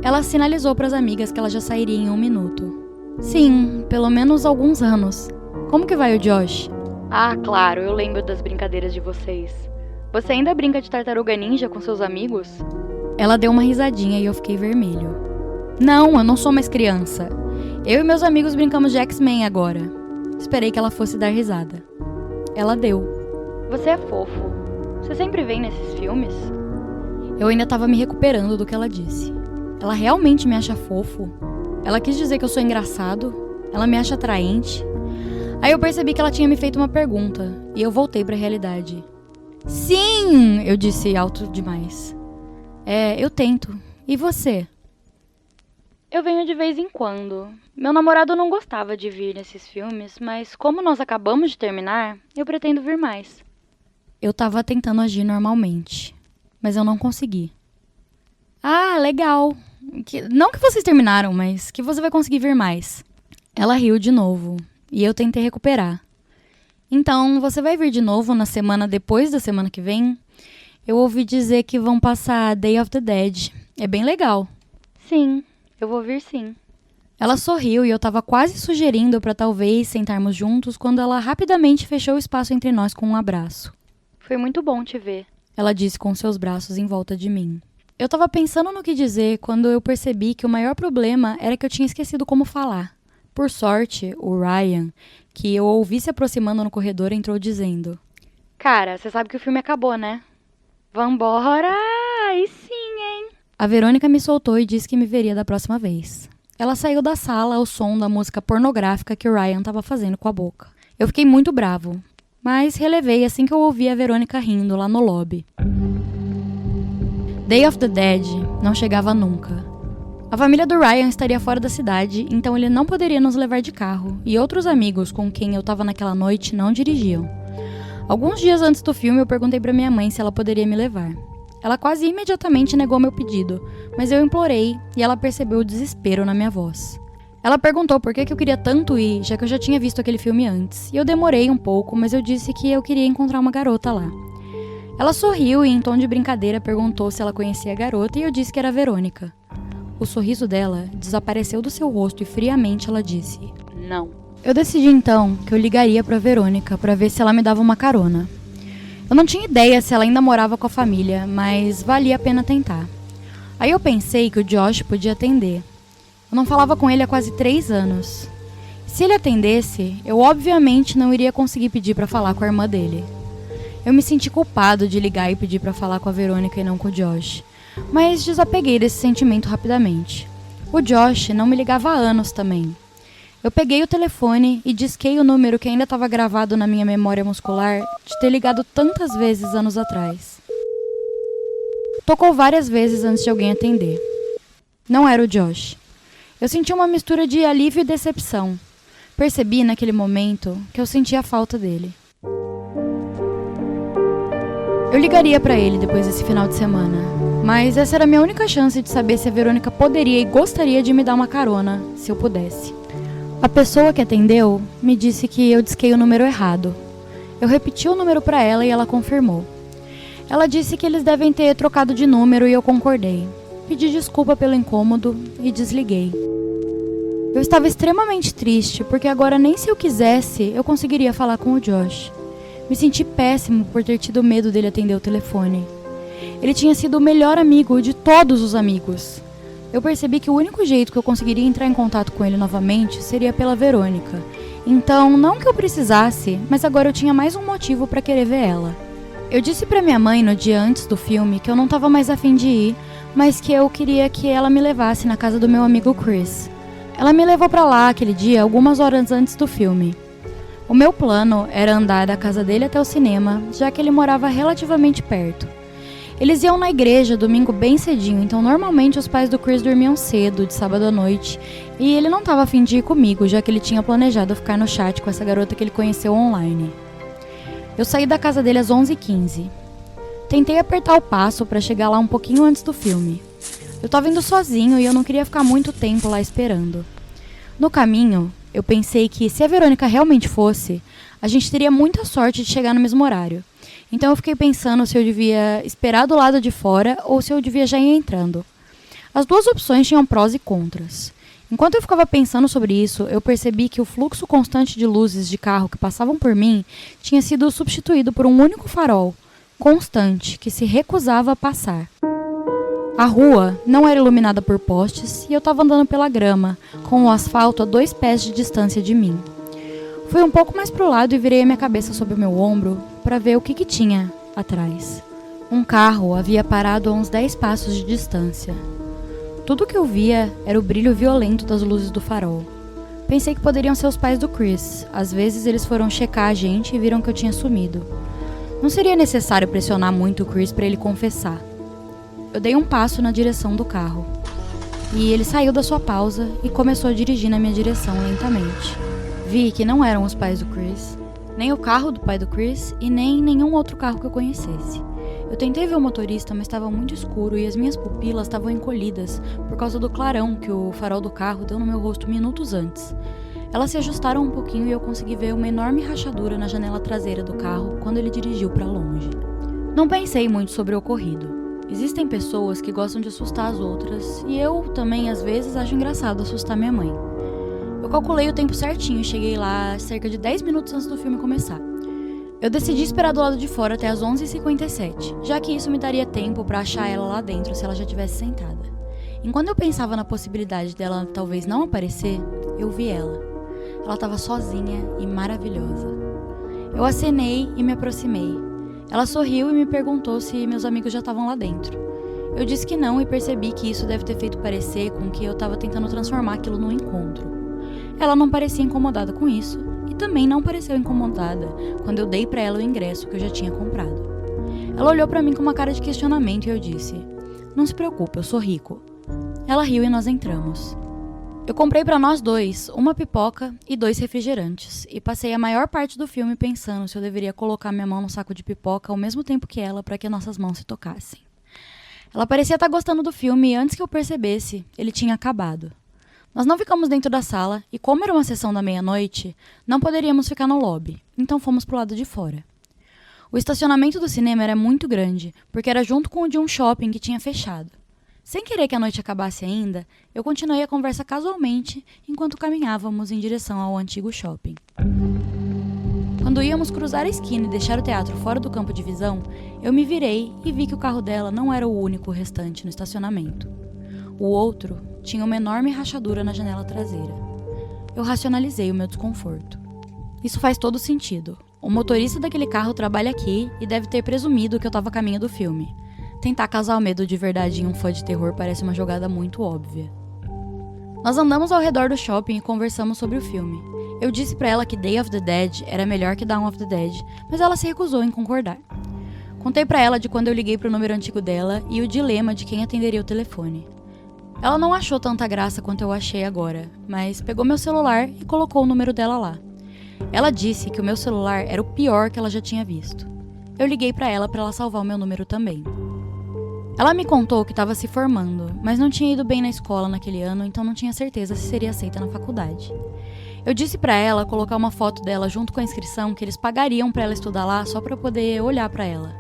Ela sinalizou para as amigas que ela já sairia em 1 minuto. Sim, pelo menos alguns anos. Como que vai o Josh? Ah, claro, eu lembro das brincadeiras de vocês. Você ainda brinca de tartaruga ninja com seus amigos? Ela deu uma risadinha e eu fiquei vermelho. Não, eu não sou mais criança. Eu e meus amigos brincamos de X-Men agora. Esperei que ela fosse dar risada. Ela deu. Você é fofo. Você sempre vem nesses filmes? Eu ainda estava me recuperando do que ela disse. Ela realmente me acha fofo? Ela quis dizer que eu sou engraçado? Ela me acha atraente? Aí eu percebi que ela tinha me feito uma pergunta, e eu voltei pra realidade. Sim! Eu disse alto demais. Eu tento. E você? Eu venho de vez em quando. Meu namorado não gostava de vir nesses filmes, mas como nós acabamos de terminar, eu pretendo vir mais. Eu tava tentando agir normalmente, mas eu não consegui. Ah, legal. Não que vocês terminaram, mas que você vai conseguir vir mais. Ela riu de novo, e eu tentei recuperar. Então, você vai vir de novo na semana depois da semana que vem? Eu ouvi dizer que vão passar Day of the Dead. É bem legal. Sim, eu vou vir sim. Ela sorriu e eu tava quase sugerindo para talvez sentarmos juntos quando ela rapidamente fechou o espaço entre nós com um abraço. Foi muito bom te ver, ela disse com seus braços em volta de mim. Eu tava pensando no que dizer quando eu percebi que o maior problema era que eu tinha esquecido como falar. Por sorte, o Ryan, que eu ouvi se aproximando no corredor, entrou dizendo: Cara, você sabe que o filme acabou, né? Vambora! Aí sim, hein? A Verônica me soltou e disse que me veria da próxima vez. Ela saiu da sala ao som da música pornográfica que o Ryan tava fazendo com a boca. Eu fiquei muito bravo, mas relevei assim que eu ouvi a Verônica rindo lá no lobby. Day of the Dead não chegava nunca. A família do Ryan estaria fora da cidade, então ele não poderia nos levar de carro, e outros amigos com quem eu estava naquela noite não dirigiam. Alguns dias antes do filme, eu perguntei para minha mãe se ela poderia me levar. Ela quase imediatamente negou meu pedido, mas eu implorei e ela percebeu o desespero na minha voz. Ela perguntou por que eu queria tanto ir, já que eu já tinha visto aquele filme antes, e eu demorei um pouco, mas eu disse que eu queria encontrar uma garota lá. Ela sorriu e, em tom de brincadeira, perguntou se ela conhecia a garota e eu disse que era a Verônica. O sorriso dela desapareceu do seu rosto e friamente ela disse: Não. Eu decidi então que eu ligaria pra Verônica pra ver se ela me dava uma carona. Eu não tinha ideia se ela ainda morava com a família, mas valia a pena tentar. Aí eu pensei que o Josh podia atender. Eu não falava com ele há quase 3 anos. Se ele atendesse, eu obviamente não iria conseguir pedir pra falar com a irmã dele. Eu me senti culpado de ligar e pedir pra falar com a Verônica e não com o Josh, mas desapeguei desse sentimento rapidamente. O Josh não me ligava há anos também. Eu peguei o telefone e disquei o número que ainda estava gravado na minha memória muscular de ter ligado tantas vezes anos atrás. Tocou várias vezes antes de alguém atender. Não era o Josh. Eu senti uma mistura de alívio e decepção. Percebi naquele momento que eu sentia a falta dele. Eu ligaria pra ele depois desse final de semana, mas essa era a minha única chance de saber se a Verônica poderia e gostaria de me dar uma carona, se eu pudesse. A pessoa que atendeu me disse que eu disquei o número errado. Eu repeti o número pra ela e ela confirmou. Ela disse que eles devem ter trocado de número e eu concordei. Pedi desculpa pelo incômodo e desliguei. Eu estava extremamente triste, porque agora nem se eu quisesse eu conseguiria falar com o Josh. Me senti péssimo por ter tido medo dele atender o telefone. Ele tinha sido o melhor amigo de todos os amigos. Eu percebi que o único jeito que eu conseguiria entrar em contato com ele novamente seria pela Verônica. Então, não que eu precisasse, mas agora eu tinha mais um motivo para querer ver ela. Eu disse pra minha mãe no dia antes do filme que eu não estava mais afim de ir, mas que eu queria que ela me levasse na casa do meu amigo Chris. Ela me levou pra lá aquele dia algumas horas antes do filme. O meu plano era andar da casa dele até o cinema, já que ele morava relativamente perto. Eles iam na igreja domingo bem cedinho, então normalmente os pais do Chris dormiam cedo, de sábado à noite, e ele não estava afim de ir comigo, já que ele tinha planejado ficar no chat com essa garota que ele conheceu online. Eu saí da casa dele às 11h15. Tentei apertar o passo para chegar lá um pouquinho antes do filme. Eu estava indo sozinho e eu não queria ficar muito tempo lá esperando. No caminho, eu pensei que se a Verônica realmente fosse, a gente teria muita sorte de chegar no mesmo horário. Então eu fiquei pensando se eu devia esperar do lado de fora ou se eu devia já ir entrando. As duas opções tinham prós e contras. Enquanto eu ficava pensando sobre isso, eu percebi que o fluxo constante de luzes de carro que passavam por mim tinha sido substituído por um único farol, constante, que se recusava a passar. A rua não era iluminada por postes e eu estava andando pela grama, com o asfalto a 2 pés de distância de mim. Fui um pouco mais pro lado e virei a minha cabeça sobre o meu ombro para ver o que tinha atrás. Um carro havia parado a uns 10 passos de distância. Tudo que eu via era o brilho violento das luzes do farol. Pensei que poderiam ser os pais do Chris. Às vezes eles foram checar a gente e viram que eu tinha sumido. Não seria necessário pressionar muito o Chris para ele confessar. Eu dei um passo na direção do carro. E ele saiu da sua pausa e começou a dirigir na minha direção lentamente. Vi que não eram os pais do Chris, nem o carro do pai do Chris e nem nenhum outro carro que eu conhecesse. Eu tentei ver o motorista, mas estava muito escuro e as minhas pupilas estavam encolhidas por causa do clarão que o farol do carro deu no meu rosto minutos antes. Elas se ajustaram um pouquinho e eu consegui ver uma enorme rachadura na janela traseira do carro quando ele dirigiu para longe. Não pensei muito sobre o ocorrido. Existem pessoas que gostam de assustar as outras e eu também às vezes acho engraçado assustar minha mãe. Eu calculei o tempo certinho e cheguei lá cerca de 10 minutos antes do filme começar. Eu decidi esperar do lado de fora até as 11h57, já que isso me daria tempo para achar ela lá dentro se ela já estivesse sentada. Enquanto eu pensava na possibilidade dela talvez não aparecer, eu vi ela. Ela estava sozinha e maravilhosa. Eu acenei e me aproximei. Ela sorriu e me perguntou se meus amigos já estavam lá dentro. Eu disse que não e percebi que isso deve ter feito parecer com que eu estava tentando transformar aquilo num encontro. Ela não parecia incomodada com isso e também não pareceu incomodada quando eu dei para ela o ingresso que eu já tinha comprado. Ela olhou para mim com uma cara de questionamento e eu disse: "Não se preocupe, eu sou rico." Ela riu e nós entramos. Eu comprei para nós dois uma pipoca e 2 refrigerantes e passei a maior parte do filme pensando se eu deveria colocar minha mão no saco de pipoca ao mesmo tempo que ela para que nossas mãos se tocassem. Ela parecia estar gostando do filme e antes que eu percebesse, ele tinha acabado. Nós não ficamos dentro da sala e, como era uma sessão da meia-noite, não poderíamos ficar no lobby, então fomos pro lado de fora. O estacionamento do cinema era muito grande, porque era junto com o de um shopping que tinha fechado. Sem querer que a noite acabasse ainda, eu continuei a conversa casualmente enquanto caminhávamos em direção ao antigo shopping. Quando íamos cruzar a esquina e deixar o teatro fora do campo de visão, eu me virei e vi que o carro dela não era o único restante no estacionamento. O outro tinha uma enorme rachadura na janela traseira. Eu racionalizei o meu desconforto. Isso faz todo sentido. O motorista daquele carro trabalha aqui e deve ter presumido que eu estava a caminho do filme. Tentar causar o medo de verdade em um fã de terror parece uma jogada muito óbvia. Nós andamos ao redor do shopping e conversamos sobre o filme. Eu disse pra ela que Day of the Dead era melhor que Dawn of the Dead, mas ela se recusou em concordar. Contei pra ela de quando eu liguei pro número antigo dela e o dilema de quem atenderia o telefone. Ela não achou tanta graça quanto eu achei agora, mas pegou meu celular e colocou o número dela lá. Ela disse que o meu celular era o pior que ela já tinha visto. Eu liguei pra ela salvar o meu número também. Ela me contou que estava se formando, mas não tinha ido bem na escola naquele ano, então não tinha certeza se seria aceita na faculdade. Eu disse pra ela colocar uma foto dela junto com a inscrição que eles pagariam pra ela estudar lá só pra poder olhar pra ela.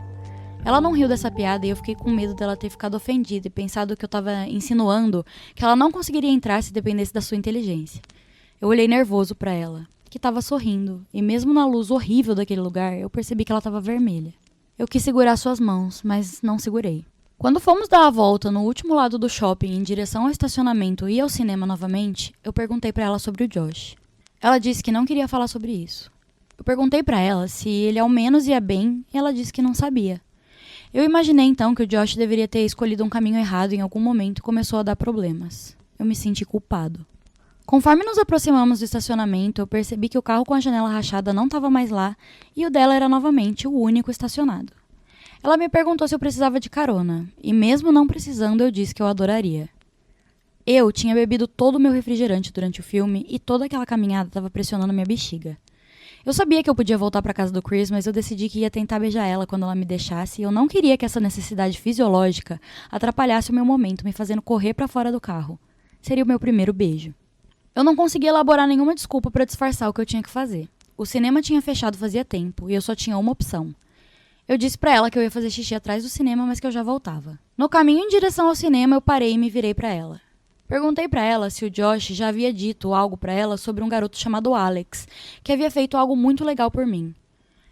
Ela não riu dessa piada e eu fiquei com medo dela ter ficado ofendida e pensado que eu tava insinuando que ela não conseguiria entrar se dependesse da sua inteligência. Eu olhei nervoso pra ela, que tava sorrindo, e mesmo na luz horrível daquele lugar, eu percebi que ela tava vermelha. Eu quis segurar suas mãos, mas não segurei. Quando fomos dar a volta no último lado do shopping em direção ao estacionamento e ao cinema novamente, eu perguntei pra ela sobre o Josh. Ela disse que não queria falar sobre isso. Eu perguntei pra ela se ele ao menos ia bem e ela disse que não sabia. Eu imaginei então que o Josh deveria ter escolhido um caminho errado em algum momento e começou a dar problemas. Eu me senti culpado. Conforme nos aproximamos do estacionamento, eu percebi que o carro com a janela rachada não estava mais lá e o dela era novamente o único estacionado. Ela me perguntou se eu precisava de carona, e mesmo não precisando, eu disse que eu adoraria. Eu tinha bebido todo o meu refrigerante durante o filme e toda aquela caminhada estava pressionando minha bexiga. Eu sabia que eu podia voltar para casa do Chris, mas eu decidi que ia tentar beijar ela quando ela me deixasse, e eu não queria que essa necessidade fisiológica atrapalhasse o meu momento, me fazendo correr para fora do carro. Seria o meu primeiro beijo. Eu não conseguia elaborar nenhuma desculpa para disfarçar o que eu tinha que fazer. O cinema tinha fechado fazia tempo, e eu só tinha uma opção. Eu disse pra ela que eu ia fazer xixi atrás do cinema, mas que eu já voltava. No caminho em direção ao cinema, eu parei e me virei pra ela. Perguntei pra ela se o Josh já havia dito algo pra ela sobre um garoto chamado Alex, que havia feito algo muito legal por mim.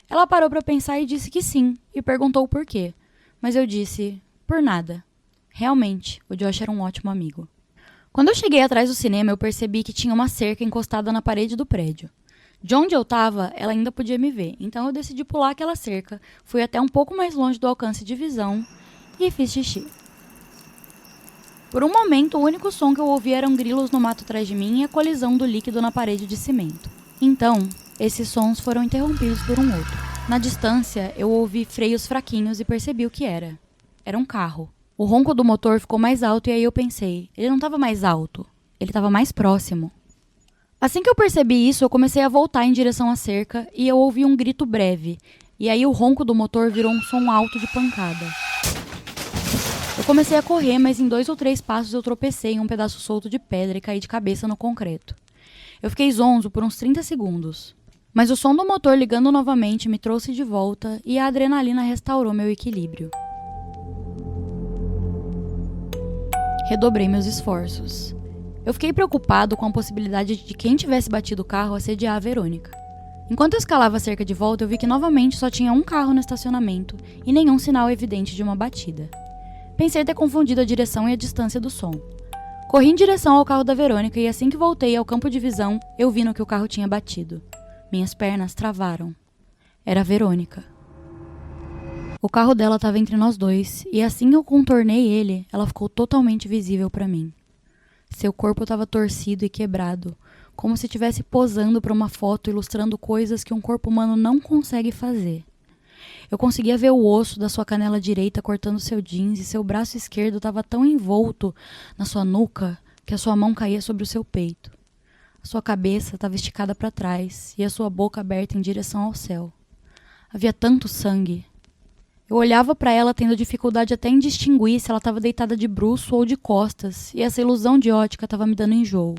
Ela parou pra pensar e disse que sim, e perguntou por quê. Mas eu disse, por nada. Realmente, o Josh era um ótimo amigo. Quando eu cheguei atrás do cinema, eu percebi que tinha uma cerca encostada na parede do prédio. De onde eu estava, ela ainda podia me ver, então eu decidi pular aquela cerca, fui até um pouco mais longe do alcance de visão e fiz xixi. Por um momento, o único som que eu ouvi eram grilos no mato atrás de mim e a colisão do líquido na parede de cimento. Então, esses sons foram interrompidos por um outro. Na distância, eu ouvi freios fraquinhos e percebi o que era. Era um carro. O ronco do motor ficou mais alto e aí eu pensei, ele não estava mais alto, ele estava mais próximo. Assim que eu percebi isso, eu comecei a voltar em direção à cerca e eu ouvi um grito breve. E aí o ronco do motor virou um som alto de pancada. Eu comecei a correr, mas em 2 ou 3 passos eu tropecei em um pedaço solto de pedra e caí de cabeça no concreto. Eu fiquei zonzo por uns 30 segundos. Mas o som do motor ligando novamente me trouxe de volta e a adrenalina restaurou meu equilíbrio. Redobrei meus esforços. Eu fiquei preocupado com a possibilidade de quem tivesse batido o carro assediar a Verônica. Enquanto eu escalava a cerca de volta, eu vi que novamente só tinha um carro no estacionamento e nenhum sinal evidente de uma batida. Pensei ter confundido a direção e a distância do som. Corri em direção ao carro da Verônica e assim que voltei ao campo de visão, eu vi no que o carro tinha batido. Minhas pernas travaram. Era a Verônica. O carro dela estava entre nós dois e assim que eu contornei ele, ela ficou totalmente visível para mim. Seu corpo estava torcido e quebrado, como se estivesse posando para uma foto ilustrando coisas que um corpo humano não consegue fazer. Eu conseguia ver o osso da sua canela direita cortando seu jeans e seu braço esquerdo estava tão envolto na sua nuca que a sua mão caía sobre o seu peito. A sua cabeça estava esticada para trás e a sua boca aberta em direção ao céu. Havia tanto sangue. Eu olhava para ela tendo dificuldade até em distinguir se ela estava deitada de bruço ou de costas, e essa ilusão de ótica estava me dando enjoo.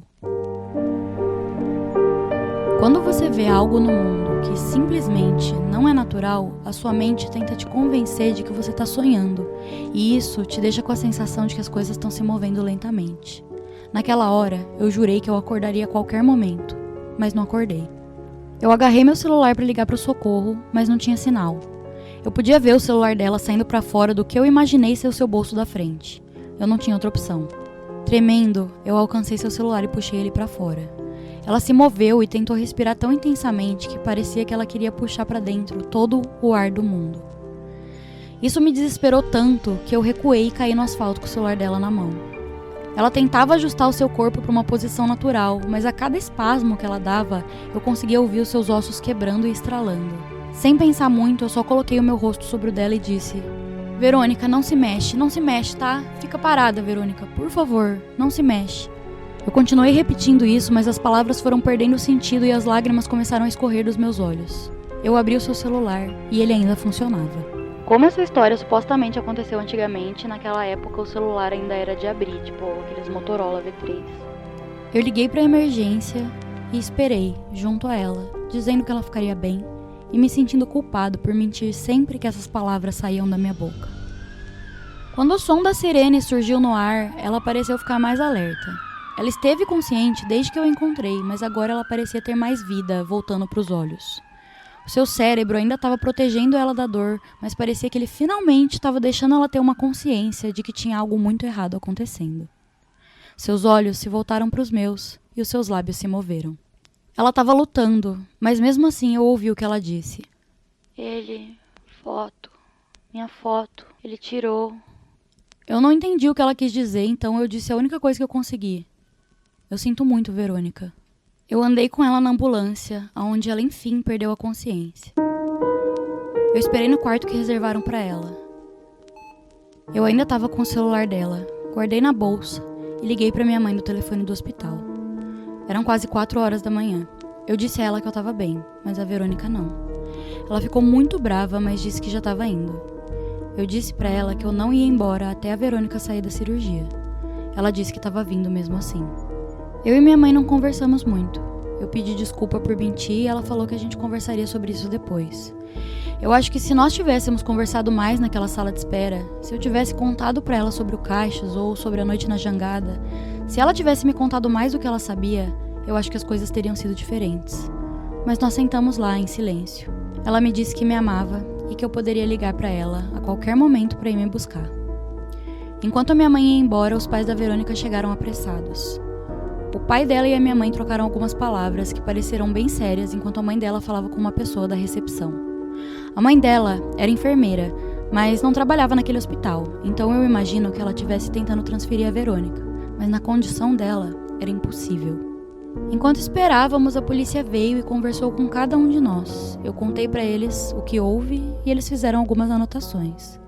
Quando você vê algo no mundo que simplesmente não é natural, a sua mente tenta te convencer de que você está sonhando, e isso te deixa com a sensação de que as coisas estão se movendo lentamente. Naquela hora, eu jurei que eu acordaria a qualquer momento, mas não acordei. Eu agarrei meu celular para ligar para o socorro, mas não tinha sinal. Eu podia ver o celular dela saindo para fora do que eu imaginei ser o seu bolso da frente. Eu não tinha outra opção. Tremendo, eu alcancei seu celular e puxei ele para fora. Ela se moveu e tentou respirar tão intensamente que parecia que ela queria puxar para dentro todo o ar do mundo. Isso me desesperou tanto que eu recuei e caí no asfalto com o celular dela na mão. Ela tentava ajustar o seu corpo para uma posição natural, mas a cada espasmo que ela dava, eu conseguia ouvir os seus ossos quebrando e estralando. Sem pensar muito, eu só coloquei o meu rosto sobre o dela e disse: Verônica, não se mexe, tá? Fica parada, Verônica, por favor, não se mexe. Eu continuei repetindo isso, mas as palavras foram perdendo sentido e as lágrimas começaram a escorrer dos meus olhos. Eu abri o seu celular e ele ainda funcionava. Como essa história supostamente aconteceu antigamente, naquela época o celular ainda era de abrir, tipo aqueles Motorola V3. Eu liguei para a emergência e esperei, junto a ela, dizendo que ela ficaria bem e me sentindo culpado por mentir sempre que essas palavras saíam da minha boca. Quando o som da sirene surgiu no ar, ela pareceu ficar mais alerta. Ela esteve consciente desde que eu a encontrei, mas agora ela parecia ter mais vida, voltando para os olhos. O seu cérebro ainda estava protegendo ela da dor, mas parecia que ele finalmente estava deixando ela ter uma consciência de que tinha algo muito errado acontecendo. Seus olhos se voltaram para os meus e os seus lábios se moveram. Ela estava lutando, mas mesmo assim eu ouvi o que ela disse. Minha foto, ele tirou. Eu não entendi o que ela quis dizer, então eu disse a única coisa que eu consegui. Eu sinto muito, Verônica. Eu andei com ela na ambulância, onde ela enfim perdeu a consciência. Eu esperei no quarto que reservaram para ela. Eu ainda estava com o celular dela, guardei na bolsa e liguei para minha mãe no telefone do hospital. Eram quase 4 horas da manhã. Eu disse a ela que eu estava bem, mas a Verônica não. Ela ficou muito brava, mas disse que já estava indo. Eu disse para ela que eu não ia embora até a Verônica sair da cirurgia. Ela disse que estava vindo mesmo assim. Eu e minha mãe não conversamos muito. Eu pedi desculpa por mentir e ela falou que a gente conversaria sobre isso depois. Eu acho que se nós tivéssemos conversado mais naquela sala de espera, se eu tivesse contado para ela sobre o Caixas ou sobre a noite na jangada, se ela tivesse me contado mais do que ela sabia, eu acho que as coisas teriam sido diferentes. Mas nós sentamos lá em silêncio. Ela me disse que me amava e que eu poderia ligar para ela a qualquer momento para ir me buscar. Enquanto a minha mãe ia embora, os pais da Verônica chegaram apressados. O pai dela e a minha mãe trocaram algumas palavras que pareceram bem sérias enquanto a mãe dela falava com uma pessoa da recepção. A mãe dela era enfermeira, mas não trabalhava naquele hospital, então eu imagino que ela estivesse tentando transferir a Verônica, mas na condição dela era impossível. Enquanto esperávamos, a polícia veio e conversou com cada um de nós. Eu contei para eles o que houve e eles fizeram algumas anotações.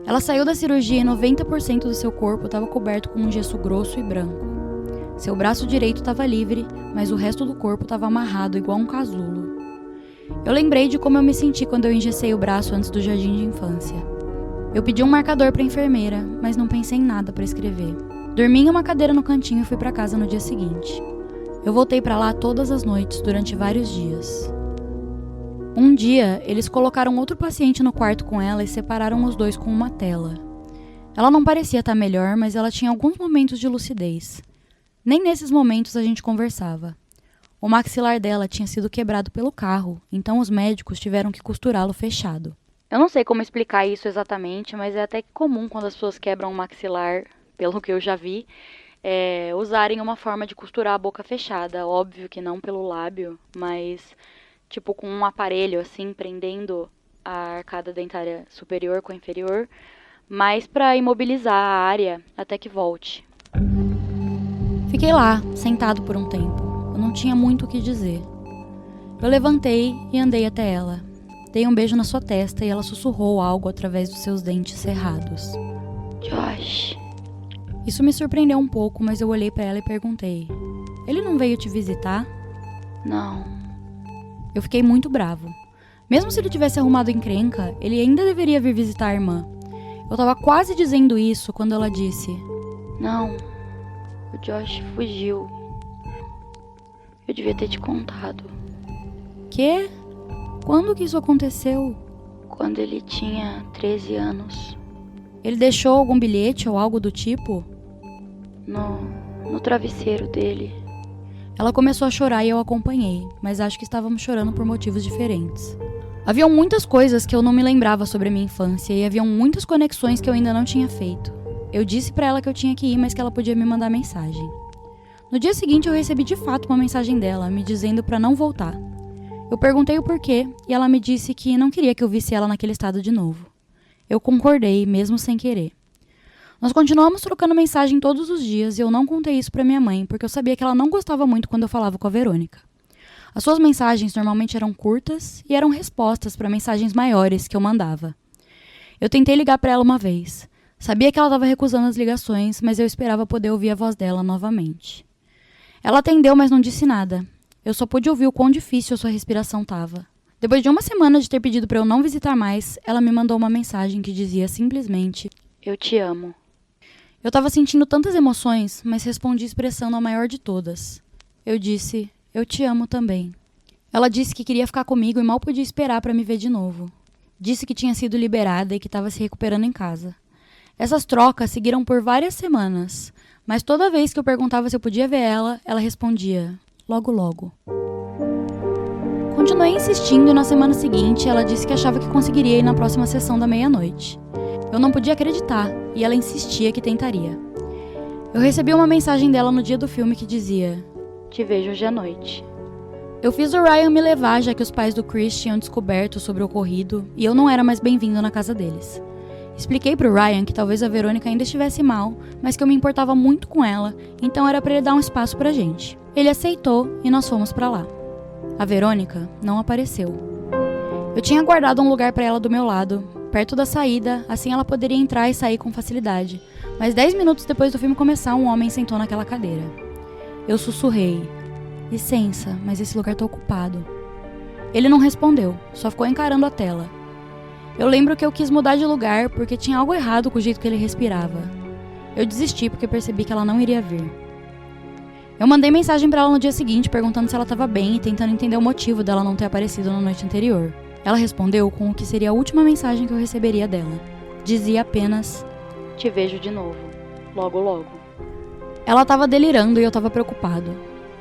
Ela saiu da cirurgia e 90% do seu corpo estava coberto com um gesso grosso e branco. Seu braço direito estava livre, mas o resto do corpo estava amarrado igual um casulo. Eu lembrei de como eu me senti quando eu engessei o braço antes do jardim de infância. Eu pedi um marcador para a enfermeira, mas não pensei em nada para escrever. Dormi em uma cadeira no cantinho e fui para casa no dia seguinte. Eu voltei para lá todas as noites durante vários dias. Um dia, eles colocaram outro paciente no quarto com ela e separaram os dois com uma tela. Ela não parecia estar melhor, mas ela tinha alguns momentos de lucidez. Nem nesses momentos a gente conversava. O maxilar dela tinha sido quebrado pelo carro, então os médicos tiveram que costurá-lo fechado. Eu não sei como explicar isso exatamente, mas é até que comum quando as pessoas quebram o maxilar, pelo que eu já vi, usarem uma forma de costurar a boca fechada. Óbvio que não pelo lábio, mas tipo com um aparelho assim, prendendo a arcada dentária superior com a inferior, mas para imobilizar a área até que volte. Fiquei lá, sentado por um tempo. Eu não tinha muito o que dizer. Eu levantei e andei até ela. Dei um beijo na sua testa e ela sussurrou algo através dos seus dentes cerrados. Josh. Isso me surpreendeu um pouco, mas eu olhei para ela e perguntei: ele não veio te visitar? Não. Eu fiquei muito bravo. Mesmo se ele tivesse arrumado encrenca, ele ainda deveria vir visitar a irmã. Eu tava quase dizendo isso quando ela disse: Não, o Josh fugiu. Eu devia ter te contado. Quê? Quando que isso aconteceu? Quando ele tinha 13 anos. Ele deixou algum bilhete ou algo do tipo? No travesseiro dele. Ela começou a chorar e eu acompanhei, mas acho que estávamos chorando por motivos diferentes. Haviam muitas coisas que eu não me lembrava sobre a minha infância e haviam muitas conexões que eu ainda não tinha feito. Eu disse pra ela que eu tinha que ir, mas que ela podia me mandar mensagem. No dia seguinte eu recebi de fato uma mensagem dela, me dizendo pra não voltar. Eu perguntei o porquê e ela me disse que não queria que eu visse ela naquele estado de novo. Eu concordei, mesmo sem querer. Nós continuamos trocando mensagem todos os dias e eu não contei isso pra minha mãe, porque eu sabia que ela não gostava muito quando eu falava com a Verônica. As suas mensagens normalmente eram curtas e eram respostas para mensagens maiores que eu mandava. Eu tentei ligar para ela uma vez. Sabia que ela estava recusando as ligações, mas eu esperava poder ouvir a voz dela novamente. Ela atendeu, mas não disse nada. Eu só pude ouvir o quão difícil a sua respiração estava. Depois de uma semana de ter pedido para eu não visitar mais, ela me mandou uma mensagem que dizia simplesmente: Eu te amo. Eu estava sentindo tantas emoções, mas respondi expressando a maior de todas. Eu disse: Eu te amo também. Ela disse que queria ficar comigo e mal podia esperar para me ver de novo. Disse que tinha sido liberada e que estava se recuperando em casa. Essas trocas seguiram por várias semanas, mas toda vez que eu perguntava se eu podia ver ela, ela respondia: logo logo. Continuei insistindo e na semana seguinte ela disse que achava que conseguiria ir na próxima sessão da meia-noite. Eu não podia acreditar e ela insistia que tentaria. Eu recebi uma mensagem dela no dia do filme que dizia: Te vejo hoje à noite. Eu fiz o Ryan me levar, já que os pais do Chris tinham descoberto sobre o ocorrido e eu não era mais bem-vindo na casa deles. Expliquei pro Ryan que talvez a Verônica ainda estivesse mal, mas que eu me importava muito com ela, então era pra ele dar um espaço pra gente. Ele aceitou e nós fomos pra lá. A Verônica não apareceu. Eu tinha guardado um lugar pra ela do meu lado, perto da saída, assim ela poderia entrar e sair com facilidade, mas 10 minutos depois do filme começar, um homem sentou naquela cadeira. Eu sussurrei: licença, mas esse lugar tá ocupado. Ele não respondeu, só ficou encarando a tela. Eu lembro que eu quis mudar de lugar porque tinha algo errado com o jeito que ele respirava. Eu desisti porque percebi que ela não iria vir. Eu mandei mensagem pra ela no dia seguinte perguntando se ela estava bem e tentando entender o motivo dela não ter aparecido na noite anterior. Ela respondeu com o que seria a última mensagem que eu receberia dela. Dizia apenas: Te vejo de novo, logo logo. Ela estava delirando e eu estava preocupado.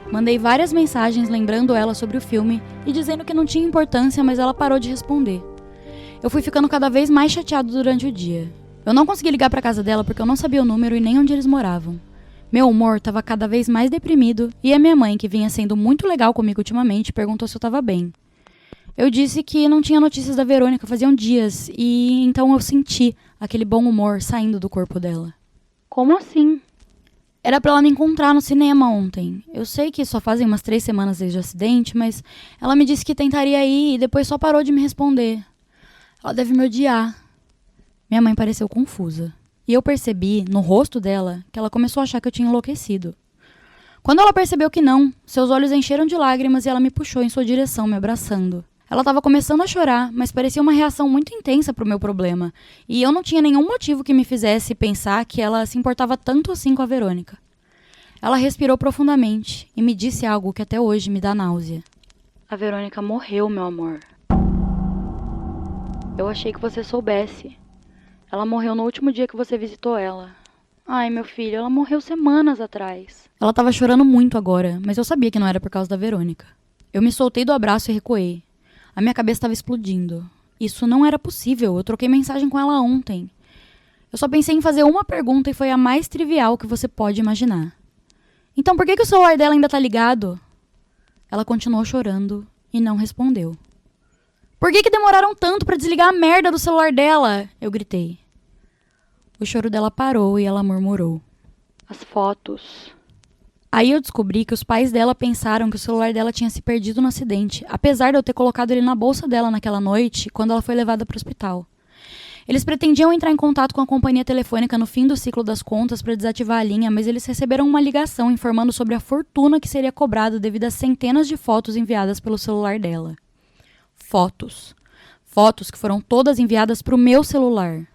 Mandei várias mensagens lembrando ela sobre o filme e dizendo que não tinha importância, mas ela parou de responder. Eu fui ficando cada vez mais chateado durante o dia. Eu não consegui ligar para casa dela porque eu não sabia o número e nem onde eles moravam. Meu humor estava cada vez mais deprimido e a minha mãe, que vinha sendo muito legal comigo ultimamente, perguntou se eu estava bem. Eu disse que não tinha notícias da Verônica faziam dias e então eu senti aquele bom humor saindo do corpo dela. Como assim? Era pra ela me encontrar no cinema ontem. Eu sei que só fazem umas 3 semanas desde o acidente, mas ela me disse que tentaria ir e depois só parou de me responder. Ela deve me odiar. Minha mãe pareceu confusa. E eu percebi, no rosto dela, que ela começou a achar que eu tinha enlouquecido. Quando ela percebeu que não, seus olhos encheram de lágrimas e ela me puxou em sua direção, me abraçando. Ela estava começando a chorar, mas parecia uma reação muito intensa para o meu problema. E eu não tinha nenhum motivo que me fizesse pensar que ela se importava tanto assim com a Verônica. Ela respirou profundamente e me disse algo que até hoje me dá náusea. A Verônica morreu, meu amor. Eu achei que você soubesse. Ela morreu no último dia que você visitou ela. Ai, meu filho, ela morreu semanas atrás. Ela estava chorando muito agora, mas eu sabia que não era por causa da Verônica. Eu me soltei do abraço e recuei. A minha cabeça estava explodindo. Isso não era possível, eu troquei mensagem com ela ontem. Eu só pensei em fazer uma pergunta e foi a mais trivial que você pode imaginar. Então por que o celular dela ainda tá ligado? Ela continuou chorando e não respondeu. Por que demoraram tanto pra desligar a merda do celular dela? Eu gritei. O choro dela parou e ela murmurou: As fotos. Aí eu descobri que os pais dela pensaram que o celular dela tinha se perdido no acidente, apesar de eu ter colocado ele na bolsa dela naquela noite, quando ela foi levada para o hospital. Eles pretendiam entrar em contato com a companhia telefônica no fim do ciclo das contas para desativar a linha, mas eles receberam uma ligação informando sobre a fortuna que seria cobrada devido às centenas de fotos enviadas pelo celular dela. Fotos. Fotos que foram todas enviadas para o meu celular.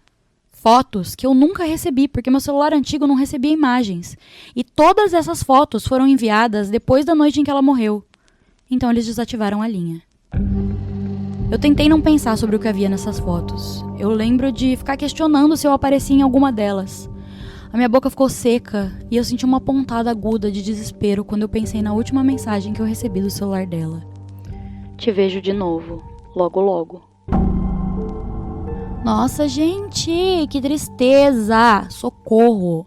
Fotos que eu nunca recebi, porque meu celular antigo não recebia imagens. E todas essas fotos foram enviadas depois da noite em que ela morreu. Então eles desativaram a linha. Eu tentei não pensar sobre o que havia nessas fotos. Eu lembro de ficar questionando se eu aparecia em alguma delas. A minha boca ficou seca e eu senti uma pontada aguda de desespero quando eu pensei na última mensagem que eu recebi do celular dela. Te vejo de novo, logo logo. Nossa, gente, que tristeza! Socorro!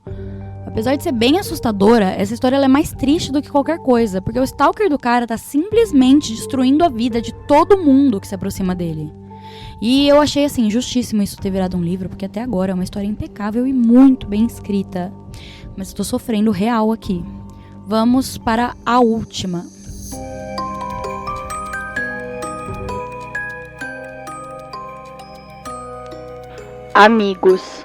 Apesar de ser bem assustadora, essa história ela é mais triste do que qualquer coisa, porque o stalker do cara tá simplesmente destruindo a vida de todo mundo que se aproxima dele. E eu achei, assim, justíssimo isso ter virado um livro, porque até agora é uma história impecável e muito bem escrita. Mas eu tô sofrendo real aqui. Vamos para a última. Amigos.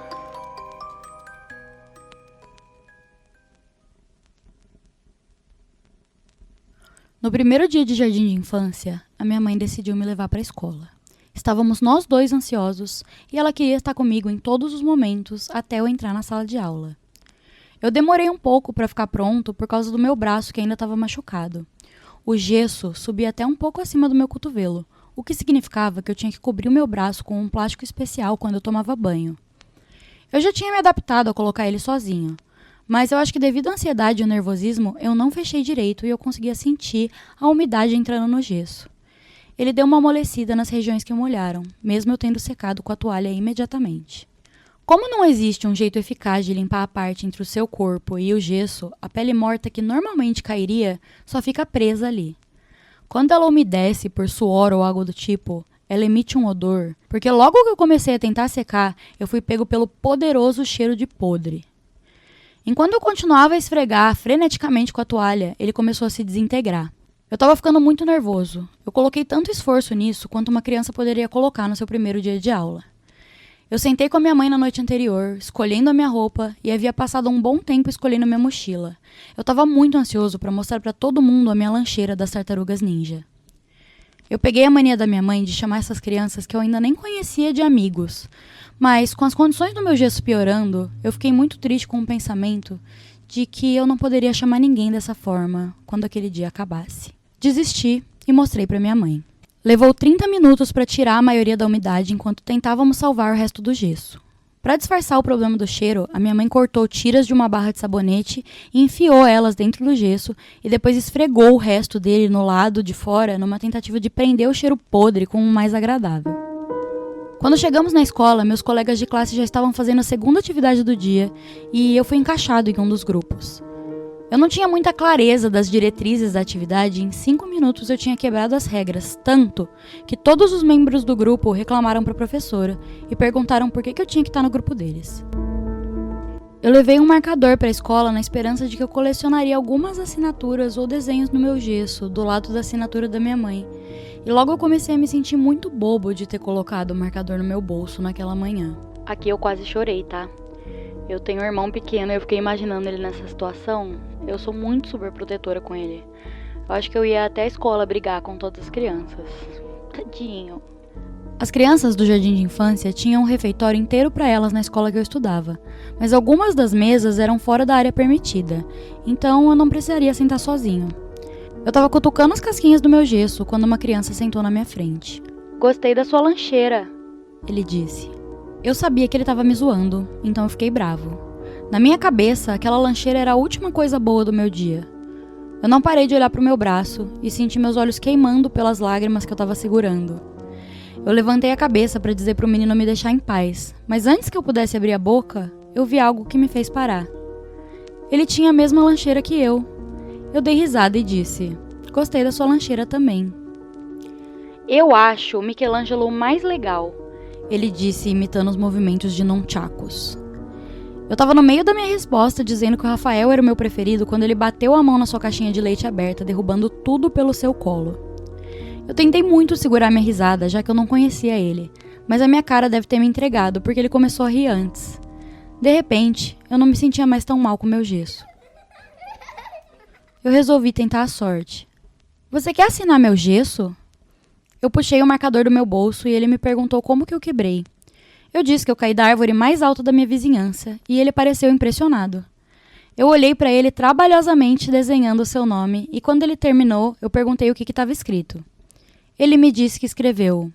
No primeiro dia de jardim de infância, a minha mãe decidiu me levar para a escola. Estávamos nós dois ansiosos e ela queria estar comigo em todos os momentos até eu entrar na sala de aula. Eu demorei um pouco para ficar pronto por causa do meu braço que ainda estava machucado. O gesso subia até um pouco acima do meu cotovelo, o que significava que eu tinha que cobrir o meu braço com um plástico especial quando eu tomava banho. Eu já tinha me adaptado a colocar ele sozinho, mas eu acho que devido à ansiedade e ao nervosismo, eu não fechei direito e eu conseguia sentir a umidade entrando no gesso. Ele deu uma amolecida nas regiões que molharam, mesmo eu tendo secado com a toalha imediatamente. Como não existe um jeito eficaz de limpar a parte entre o seu corpo e o gesso, a pele morta que normalmente cairia só fica presa ali. Quando ela umedece por suor ou algo do tipo, ela emite um odor, porque logo que eu comecei a tentar secar, eu fui pego pelo poderoso cheiro de podre. Enquanto eu continuava a esfregar freneticamente com a toalha, ele começou a se desintegrar. Eu estava ficando muito nervoso. Eu coloquei tanto esforço nisso quanto uma criança poderia colocar no seu primeiro dia de aula. Eu sentei com a minha mãe na noite anterior, escolhendo a minha roupa, e havia passado um bom tempo escolhendo minha mochila. Eu estava muito ansioso para mostrar para todo mundo a minha lancheira das tartarugas ninja. Eu peguei a mania da minha mãe de chamar essas crianças que eu ainda nem conhecia de amigos. Mas, com as condições do meu gesso piorando, eu fiquei muito triste com o pensamento de que eu não poderia chamar ninguém dessa forma quando aquele dia acabasse. Desisti e mostrei para minha mãe. Levou 30 minutos para tirar a maioria da umidade enquanto tentávamos salvar o resto do gesso. Para disfarçar o problema do cheiro, a minha mãe cortou tiras de uma barra de sabonete e enfiou elas dentro do gesso e depois esfregou o resto dele no lado de fora numa tentativa de prender o cheiro podre com um mais agradável. Quando chegamos na escola, meus colegas de classe já estavam fazendo a segunda atividade do dia e eu fui encaixado em um dos grupos. Eu não tinha muita clareza das diretrizes da atividade e em 5 minutos eu tinha quebrado as regras, tanto que todos os membros do grupo reclamaram para a professora e perguntaram por que eu tinha que estar no grupo deles. Eu levei um marcador para a escola na esperança de que eu colecionaria algumas assinaturas ou desenhos no meu gesso, do lado da assinatura da minha mãe. E logo eu comecei a me sentir muito bobo de ter colocado o marcador no meu bolso naquela manhã. Aqui eu quase chorei, tá? Eu tenho um irmão pequeno e eu fiquei imaginando ele nessa situação. Eu sou muito super protetora com ele. Eu acho que eu ia até a escola brigar com todas as crianças. Tadinho. As crianças do jardim de infância tinham um refeitório inteiro para elas na escola que eu estudava, mas algumas das mesas eram fora da área permitida, então eu não precisaria sentar sozinho. Eu estava cutucando as casquinhas do meu gesso quando uma criança sentou na minha frente. Gostei da sua lancheira, ele disse. Eu sabia que ele estava me zoando, então eu fiquei bravo. Na minha cabeça, aquela lancheira era a última coisa boa do meu dia. Eu não parei de olhar para o meu braço e senti meus olhos queimando pelas lágrimas que eu estava segurando. Eu levantei a cabeça para dizer para o menino me deixar em paz, mas antes que eu pudesse abrir a boca, eu vi algo que me fez parar. Ele tinha a mesma lancheira que eu. Eu dei risada e disse: "Gostei da sua lancheira também." Eu acho o Michelangelo mais legal, ele disse, imitando os movimentos de nunchakus. Eu estava no meio da minha resposta, dizendo que o Rafael era o meu preferido, quando ele bateu a mão na sua caixinha de leite aberta, derrubando tudo pelo seu colo. Eu tentei muito segurar minha risada, já que eu não conhecia ele, mas a minha cara deve ter me entregado, porque ele começou a rir antes. De repente, eu não me sentia mais tão mal com meu gesso. Eu resolvi tentar a sorte. "Você quer assinar meu gesso?" Eu puxei o marcador do meu bolso e ele me perguntou como que eu quebrei. Eu disse que eu caí da árvore mais alta da minha vizinhança e ele pareceu impressionado. Eu olhei para ele trabalhosamente desenhando o seu nome e quando ele terminou, eu perguntei o que estava escrito. Ele me disse que escreveu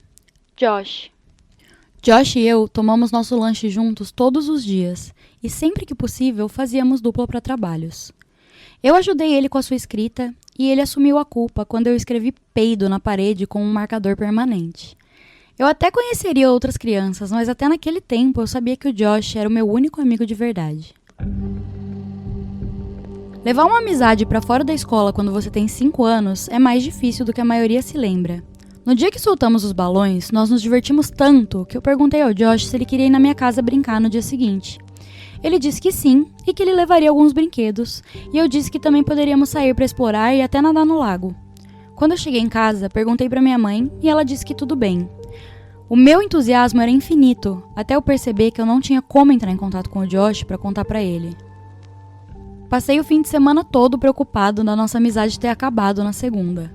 Josh. Josh e eu tomamos nosso lanche juntos todos os dias e sempre que possível fazíamos dupla para trabalhos. Eu ajudei ele com a sua escrita e ele assumiu a culpa quando eu escrevi peido na parede com um marcador permanente. Eu até conheceria outras crianças, mas até naquele tempo eu sabia que o Josh era o meu único amigo de verdade. Levar uma amizade para fora da escola quando você tem 5 anos é mais difícil do que a maioria se lembra. No dia que soltamos os balões, nós nos divertimos tanto que eu perguntei ao Josh se ele queria ir na minha casa brincar no dia seguinte. Ele disse que sim e que ele levaria alguns brinquedos, e eu disse que também poderíamos sair para explorar e até nadar no lago. Quando eu cheguei em casa, perguntei para minha mãe e ela disse que tudo bem. O meu entusiasmo era infinito, até eu perceber que eu não tinha como entrar em contato com o Josh para contar para ele. Passei o fim de semana todo preocupado da nossa amizade ter acabado na segunda.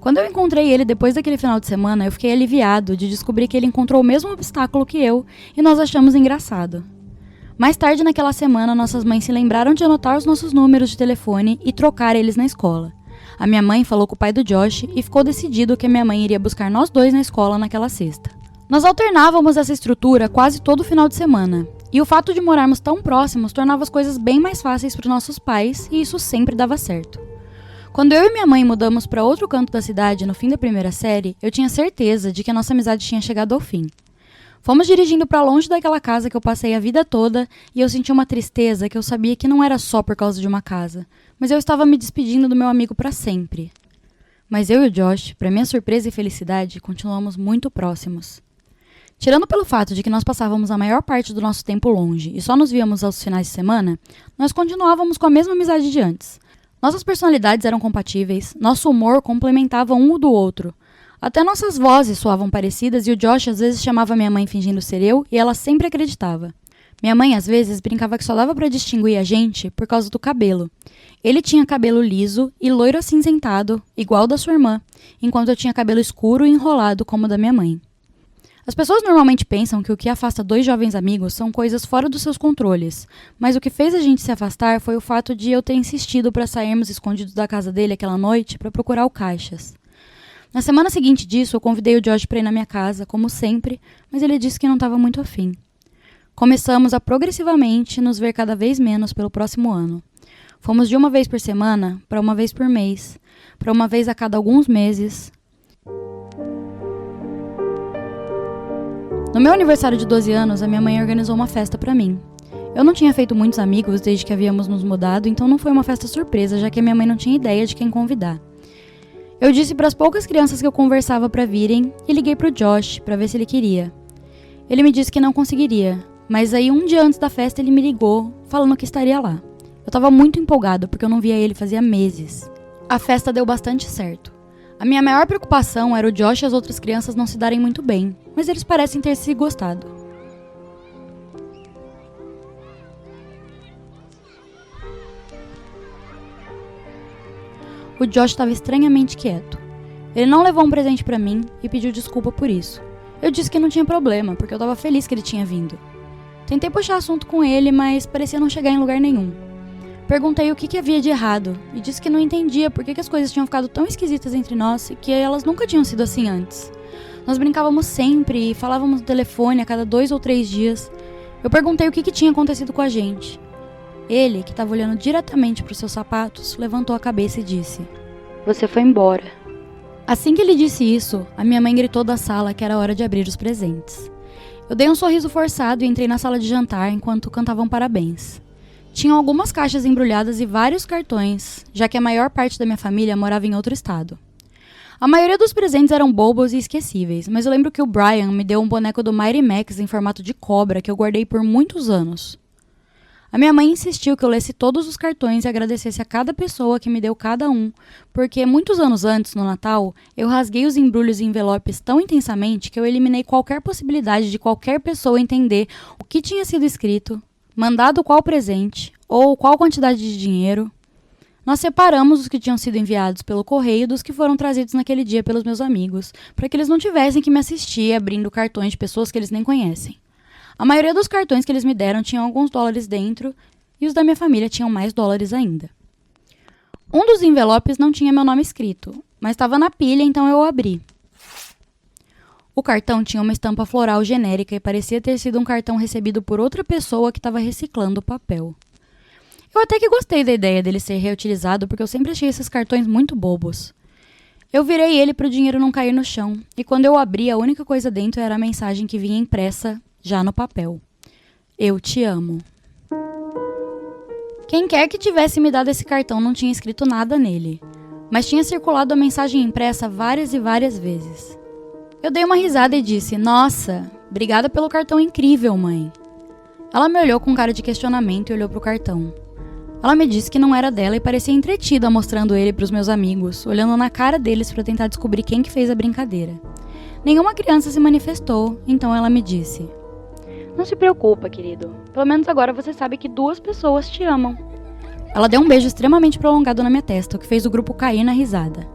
Quando eu encontrei ele depois daquele final de semana, eu fiquei aliviado de descobrir que ele encontrou o mesmo obstáculo que eu e nós achamos engraçado. Mais tarde naquela semana, nossas mães se lembraram de anotar os nossos números de telefone e trocar eles na escola. A minha mãe falou com o pai do Josh e ficou decidido que a minha mãe iria buscar nós dois na escola naquela sexta. Nós alternávamos essa estrutura quase todo final de semana, e o fato de morarmos tão próximos tornava as coisas bem mais fáceis para os nossos pais, e isso sempre dava certo. Quando eu e minha mãe mudamos para outro canto da cidade no fim da primeira série, eu tinha certeza de que a nossa amizade tinha chegado ao fim. Fomos dirigindo para longe daquela casa que eu passei a vida toda e eu senti uma tristeza que eu sabia que não era só por causa de uma casa, mas eu estava me despedindo do meu amigo para sempre. Mas eu e o Josh, para minha surpresa e felicidade, continuamos muito próximos. Tirando pelo fato de que nós passávamos a maior parte do nosso tempo longe e só nos víamos aos finais de semana, nós continuávamos com a mesma amizade de antes. Nossas personalidades eram compatíveis, nosso humor complementava um o do outro. Até nossas vozes soavam parecidas e o Josh às vezes chamava minha mãe fingindo ser eu e ela sempre acreditava. Minha mãe às vezes brincava que só dava pra distinguir a gente por causa do cabelo. Ele tinha cabelo liso e loiro acinzentado, igual da sua irmã, enquanto eu tinha cabelo escuro e enrolado como o da minha mãe. As pessoas normalmente pensam que o que afasta dois jovens amigos são coisas fora dos seus controles, mas o que fez a gente se afastar foi o fato de eu ter insistido para sairmos escondidos da casa dele aquela noite para procurar o Caixas. Na semana seguinte disso, eu convidei o Josh para ir na minha casa, como sempre, mas ele disse que não estava muito afim. Começamos a progressivamente nos ver cada vez menos pelo próximo ano. Fomos de uma vez por semana para uma vez por mês, para uma vez a cada alguns meses. No meu aniversário de 12 anos, a minha mãe organizou uma festa para mim. Eu não tinha feito muitos amigos desde que havíamos nos mudado, então não foi uma festa surpresa, já que a minha mãe não tinha ideia de quem convidar. Eu disse para as poucas crianças que eu conversava para virem e liguei para o Josh para ver se ele queria. Ele me disse que não conseguiria, mas aí um dia antes da festa ele me ligou, falando que estaria lá. Eu estava muito empolgado porque eu não via ele fazia meses. A festa deu bastante certo. A minha maior preocupação era o Josh e as outras crianças não se darem muito bem, mas eles parecem ter se gostado. O Josh estava estranhamente quieto. Ele não levou um presente pra mim e pediu desculpa por isso. Eu disse que não tinha problema, porque eu estava feliz que ele tinha vindo. Tentei puxar assunto com ele, mas parecia não chegar em lugar nenhum. Perguntei o que havia de errado e disse que não entendia por que as coisas tinham ficado tão esquisitas entre nós e que elas nunca tinham sido assim antes. Nós brincávamos sempre e falávamos no telefone a cada 2 ou 3 dias. Eu perguntei o que tinha acontecido com a gente. Ele, que estava olhando diretamente para os seus sapatos, levantou a cabeça e disse: "Você foi embora." Assim que ele disse isso, a minha mãe gritou da sala que era hora de abrir os presentes. Eu dei um sorriso forçado e entrei na sala de jantar enquanto cantavam parabéns. Tinham algumas caixas embrulhadas e vários cartões, já que a maior parte da minha família morava em outro estado. A maioria dos presentes eram bobos e esquecíveis, mas eu lembro que o Brian me deu um boneco do Mighty Max em formato de cobra que eu guardei por muitos anos. A minha mãe insistiu que eu lesse todos os cartões e agradecesse a cada pessoa que me deu cada um, porque muitos anos antes, no Natal, eu rasguei os embrulhos e envelopes tão intensamente que eu eliminei qualquer possibilidade de qualquer pessoa entender o que tinha sido escrito, mandado qual presente ou qual quantidade de dinheiro. Nós separamos os que tinham sido enviados pelo correio dos que foram trazidos naquele dia pelos meus amigos, para que eles não tivessem que me assistir abrindo cartões de pessoas que eles nem conhecem. A maioria dos cartões que eles me deram tinham alguns dólares dentro, e os da minha família tinham mais dólares ainda. Um dos envelopes não tinha meu nome escrito, mas estava na pilha, então eu o abri. O cartão tinha uma estampa floral genérica e parecia ter sido um cartão recebido por outra pessoa que estava reciclando o papel. Eu até que gostei da ideia dele ser reutilizado, porque eu sempre achei esses cartões muito bobos. Eu virei ele para o dinheiro não cair no chão, e quando eu abri, a única coisa dentro era a mensagem que vinha impressa, já no papel. Eu te amo. Quem quer que tivesse me dado esse cartão não tinha escrito nada nele, mas tinha circulado a mensagem impressa várias e várias vezes. Eu dei uma risada e disse, nossa, obrigada pelo cartão incrível, mãe. Ela me olhou com cara de questionamento e olhou para o cartão. Ela me disse que não era dela e parecia entretida mostrando ele para os meus amigos, olhando na cara deles para tentar descobrir quem que fez a brincadeira. Nenhuma criança se manifestou, então ela me disse, não se preocupa, querido. Pelo menos agora você sabe que 2 pessoas te amam. Ela deu um beijo extremamente prolongado na minha testa, o que fez o grupo cair na risada.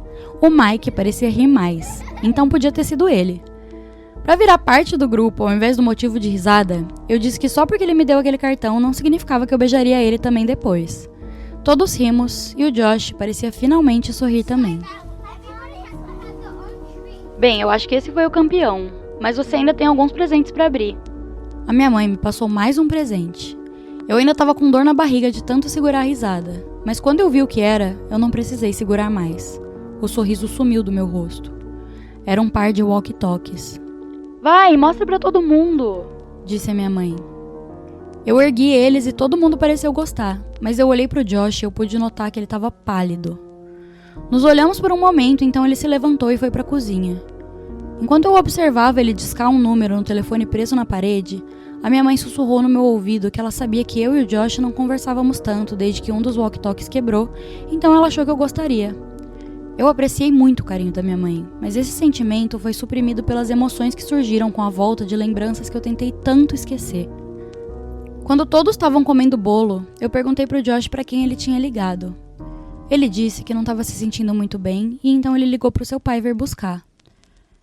O Mike parecia rir mais, então podia ter sido ele. Para virar parte do grupo, ao invés do motivo de risada, eu disse que só porque ele me deu aquele cartão não significava que eu beijaria ele também depois. Todos rimos e o Josh parecia finalmente sorrir também. Bem, eu acho que esse foi o campeão, mas você ainda tem alguns presentes para abrir. A minha mãe me passou mais um presente. Eu ainda estava com dor na barriga de tanto segurar a risada, mas quando eu vi o que era, eu não precisei segurar mais. O sorriso sumiu do meu rosto. Era um par de walkie-talkies. Vai, mostra pra todo mundo, disse a minha mãe. Eu ergui eles e todo mundo pareceu gostar, mas eu olhei pro Josh e eu pude notar que ele estava pálido. Nos olhamos por um momento, então ele se levantou e foi pra cozinha. Enquanto eu observava ele discar um número no telefone preso na parede, a minha mãe sussurrou no meu ouvido que ela sabia que eu e o Josh não conversávamos tanto desde que um dos walkie-talkies quebrou, então ela achou que eu gostaria. Eu apreciei muito o carinho da minha mãe, mas esse sentimento foi suprimido pelas emoções que surgiram com a volta de lembranças que eu tentei tanto esquecer. Quando todos estavam comendo bolo, eu perguntei pro Josh para quem ele tinha ligado. Ele disse que não estava se sentindo muito bem e então ele ligou pro seu pai vir buscar.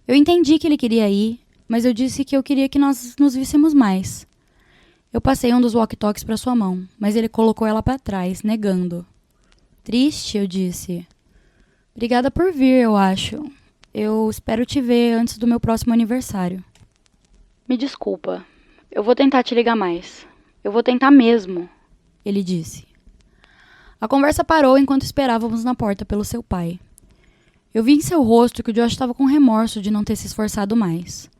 Eu entendi que ele queria ir, mas eu disse que eu queria que nós nos víssemos mais. Eu passei um dos walkie-talkies para sua mão, mas ele colocou ela para trás, negando. Triste, eu disse. Obrigada por vir, eu acho. Eu espero te ver antes do meu próximo aniversário. Me desculpa. Eu vou tentar te ligar mais. Eu vou tentar mesmo, ele disse. A conversa parou enquanto esperávamos na porta pelo seu pai. Eu vi em seu rosto que o Josh estava com remorso de não ter se esforçado mais.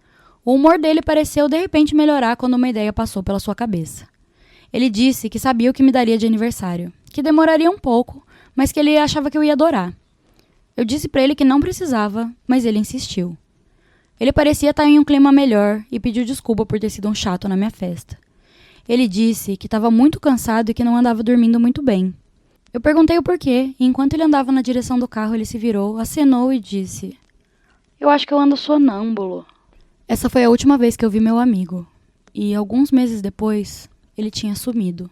O humor dele pareceu de repente melhorar quando uma ideia passou pela sua cabeça. Ele disse que sabia o que me daria de aniversário, que demoraria um pouco, mas que ele achava que eu ia adorar. Eu disse para ele que não precisava, mas ele insistiu. Ele parecia estar em um clima melhor e pediu desculpa por ter sido um chato na minha festa. Ele disse que estava muito cansado e que não andava dormindo muito bem. Eu perguntei o porquê, e enquanto ele andava na direção do carro, ele se virou, acenou e disse: Eu acho que eu ando sonâmbulo. Essa foi a última vez que eu vi meu amigo, e alguns meses depois, ele tinha sumido.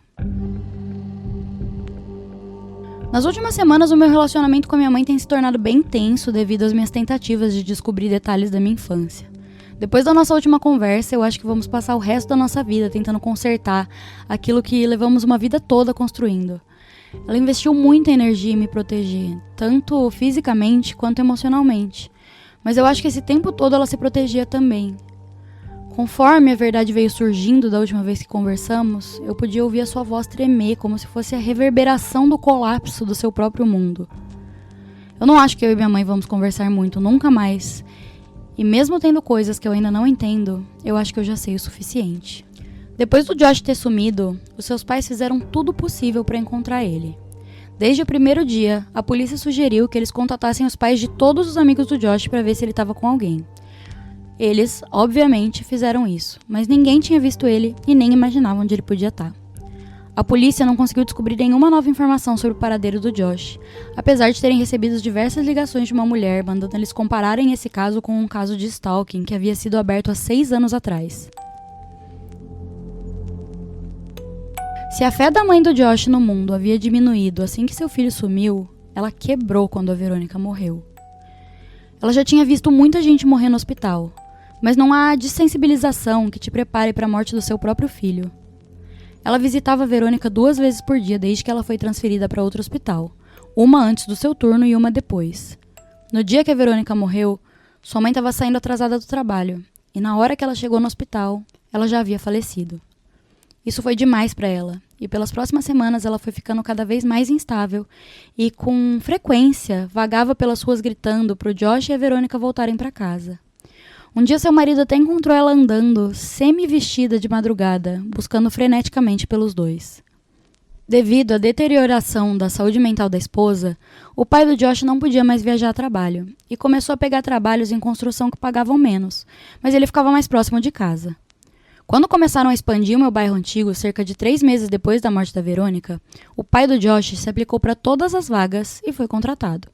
Nas últimas semanas, o meu relacionamento com a minha mãe tem se tornado bem tenso devido às minhas tentativas de descobrir detalhes da minha infância. Depois da nossa última conversa, eu acho que vamos passar o resto da nossa vida tentando consertar aquilo que levamos uma vida toda construindo. Ela investiu muita energia em me proteger, tanto fisicamente quanto emocionalmente. Mas eu acho que esse tempo todo ela se protegia também. Conforme a verdade veio surgindo da última vez que conversamos, eu podia ouvir a sua voz tremer como se fosse a reverberação do colapso do seu próprio mundo. Eu não acho que eu e minha mãe vamos conversar muito, nunca mais. E mesmo tendo coisas que eu ainda não entendo, eu acho que eu já sei o suficiente. Depois do Josh ter sumido, os seus pais fizeram tudo possível para encontrar ele. Desde o primeiro dia, a polícia sugeriu que eles contatassem os pais de todos os amigos do Josh para ver se ele estava com alguém. Eles, obviamente, fizeram isso, mas ninguém tinha visto ele e nem imaginava onde ele podia estar. A polícia não conseguiu descobrir nenhuma nova informação sobre o paradeiro do Josh, apesar de terem recebido diversas ligações de uma mulher mandando eles compararem esse caso com um caso de stalking que havia sido aberto há 6 anos atrás. Se a fé da mãe do Josh no mundo havia diminuído assim que seu filho sumiu, ela quebrou quando a Verônica morreu. Ela já tinha visto muita gente morrer no hospital, mas não há dessensibilização que te prepare para a morte do seu próprio filho. Ela visitava a Verônica 2 vezes por dia desde que ela foi transferida para outro hospital, uma antes do seu turno e uma depois. No dia que a Verônica morreu, sua mãe estava saindo atrasada do trabalho, e na hora que ela chegou no hospital, ela já havia falecido. Isso foi demais para ela, e pelas próximas semanas ela foi ficando cada vez mais instável e, com frequência, vagava pelas ruas gritando para o Josh e a Verônica voltarem para casa. Um dia seu marido até encontrou ela andando, semi-vestida de madrugada, buscando freneticamente pelos dois. Devido à deterioração da saúde mental da esposa, o pai do Josh não podia mais viajar a trabalho, e começou a pegar trabalhos em construção que pagavam menos, mas ele ficava mais próximo de casa. Quando começaram a expandir o meu bairro antigo, cerca de 3 meses depois da morte da Verônica, o pai do Josh se aplicou para todas as vagas e foi contratado.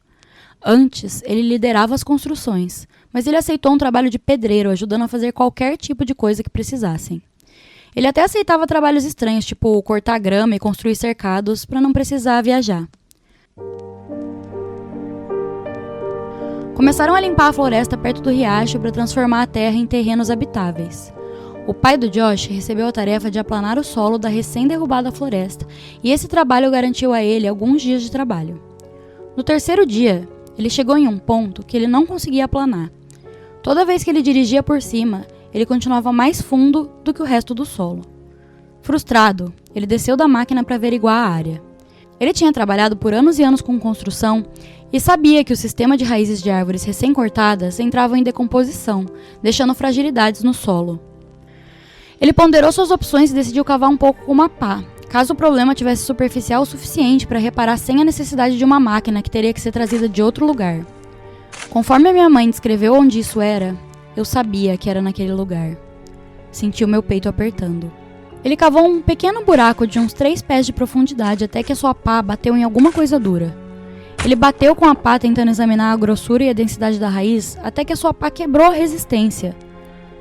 Antes, ele liderava as construções, mas ele aceitou um trabalho de pedreiro, ajudando a fazer qualquer tipo de coisa que precisassem. Ele até aceitava trabalhos estranhos, tipo cortar grama e construir cercados, para não precisar viajar. Começaram a limpar a floresta perto do riacho para transformar a terra em terrenos habitáveis. O pai do Josh recebeu a tarefa de aplanar o solo da recém-derrubada floresta, e esse trabalho garantiu a ele alguns dias de trabalho. No terceiro dia, ele chegou em um ponto que ele não conseguia aplanar. Toda vez que ele dirigia por cima, ele continuava mais fundo do que o resto do solo. Frustrado, ele desceu da máquina para averiguar a área. Ele tinha trabalhado por anos e anos com construção e sabia que o sistema de raízes de árvores recém-cortadas entrava em decomposição, deixando fragilidades no solo. Ele ponderou suas opções e decidiu cavar um pouco com uma pá, caso o problema tivesse superficial o suficiente para reparar sem a necessidade de uma máquina que teria que ser trazida de outro lugar. Conforme a minha mãe descreveu onde isso era, eu sabia que era naquele lugar. Senti o meu peito apertando. Ele cavou um pequeno buraco de uns 3 pés de profundidade até que a sua pá bateu em alguma coisa dura. Ele bateu com a pá tentando examinar a grossura e a densidade da raiz até que a sua pá quebrou a resistência.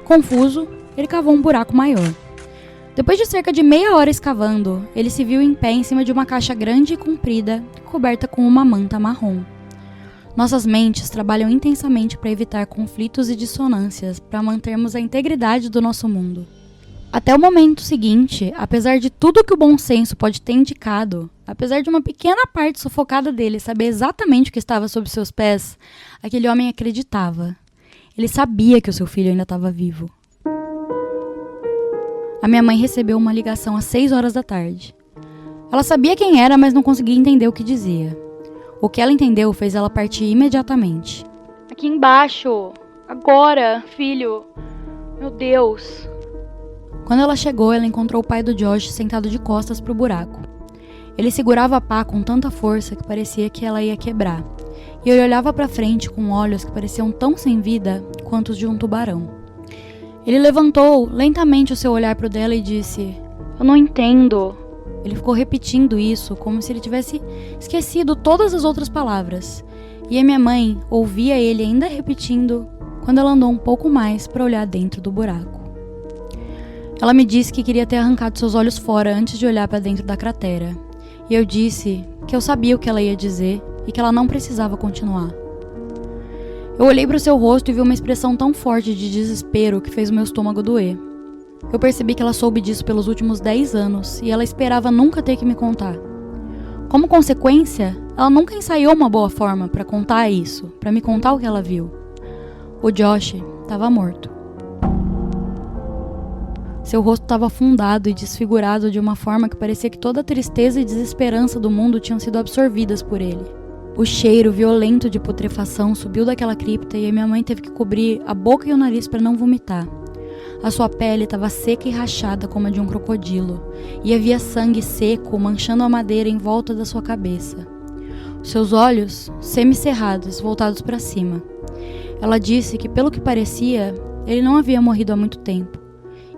Confuso, ele cavou um buraco maior. Depois de cerca de meia hora escavando, ele se viu em pé em cima de uma caixa grande e comprida, coberta com uma manta marrom. Nossas mentes trabalham intensamente para evitar conflitos e dissonâncias, para mantermos a integridade do nosso mundo. Até o momento seguinte, apesar de tudo que o bom senso pode ter indicado, apesar de uma pequena parte sufocada dele saber exatamente o que estava sob seus pés, aquele homem acreditava. Ele sabia que o seu filho ainda estava vivo. A minha mãe recebeu uma ligação às 6 horas da tarde. Ela sabia quem era, mas não conseguia entender o que dizia. O que ela entendeu fez ela partir imediatamente. Aqui embaixo! Agora, filho! Meu Deus! Quando ela chegou, ela encontrou o pai do Josh sentado de costas para o buraco. Ele segurava a pá com tanta força que parecia que ela ia quebrar. E ele olhava para frente com olhos que pareciam tão sem vida quanto os de um tubarão. Ele levantou lentamente o seu olhar para o dela e disse: Eu não entendo. Ele ficou repetindo isso como se ele tivesse esquecido todas as outras palavras. E a minha mãe ouvia ele ainda repetindo quando ela andou um pouco mais para olhar dentro do buraco. Ela me disse que queria ter arrancado seus olhos fora antes de olhar para dentro da cratera. E eu disse que eu sabia o que ela ia dizer e que ela não precisava continuar. Eu olhei para o seu rosto e vi uma expressão tão forte de desespero que fez o meu estômago doer. Eu percebi que ela soube disso pelos últimos 10 anos e ela esperava nunca ter que me contar. Como consequência, ela nunca ensaiou uma boa forma para contar isso, para me contar o que ela viu. O Josh estava morto. Seu rosto estava afundado e desfigurado de uma forma que parecia que toda a tristeza e desesperança do mundo tinham sido absorvidas por ele. O cheiro violento de putrefação subiu daquela cripta e a minha mãe teve que cobrir a boca e o nariz para não vomitar. A sua pele estava seca e rachada como a de um crocodilo, e havia sangue seco manchando a madeira em volta da sua cabeça. Seus olhos, semicerrados, voltados para cima. Ela disse que, pelo que parecia, ele não havia morrido há muito tempo,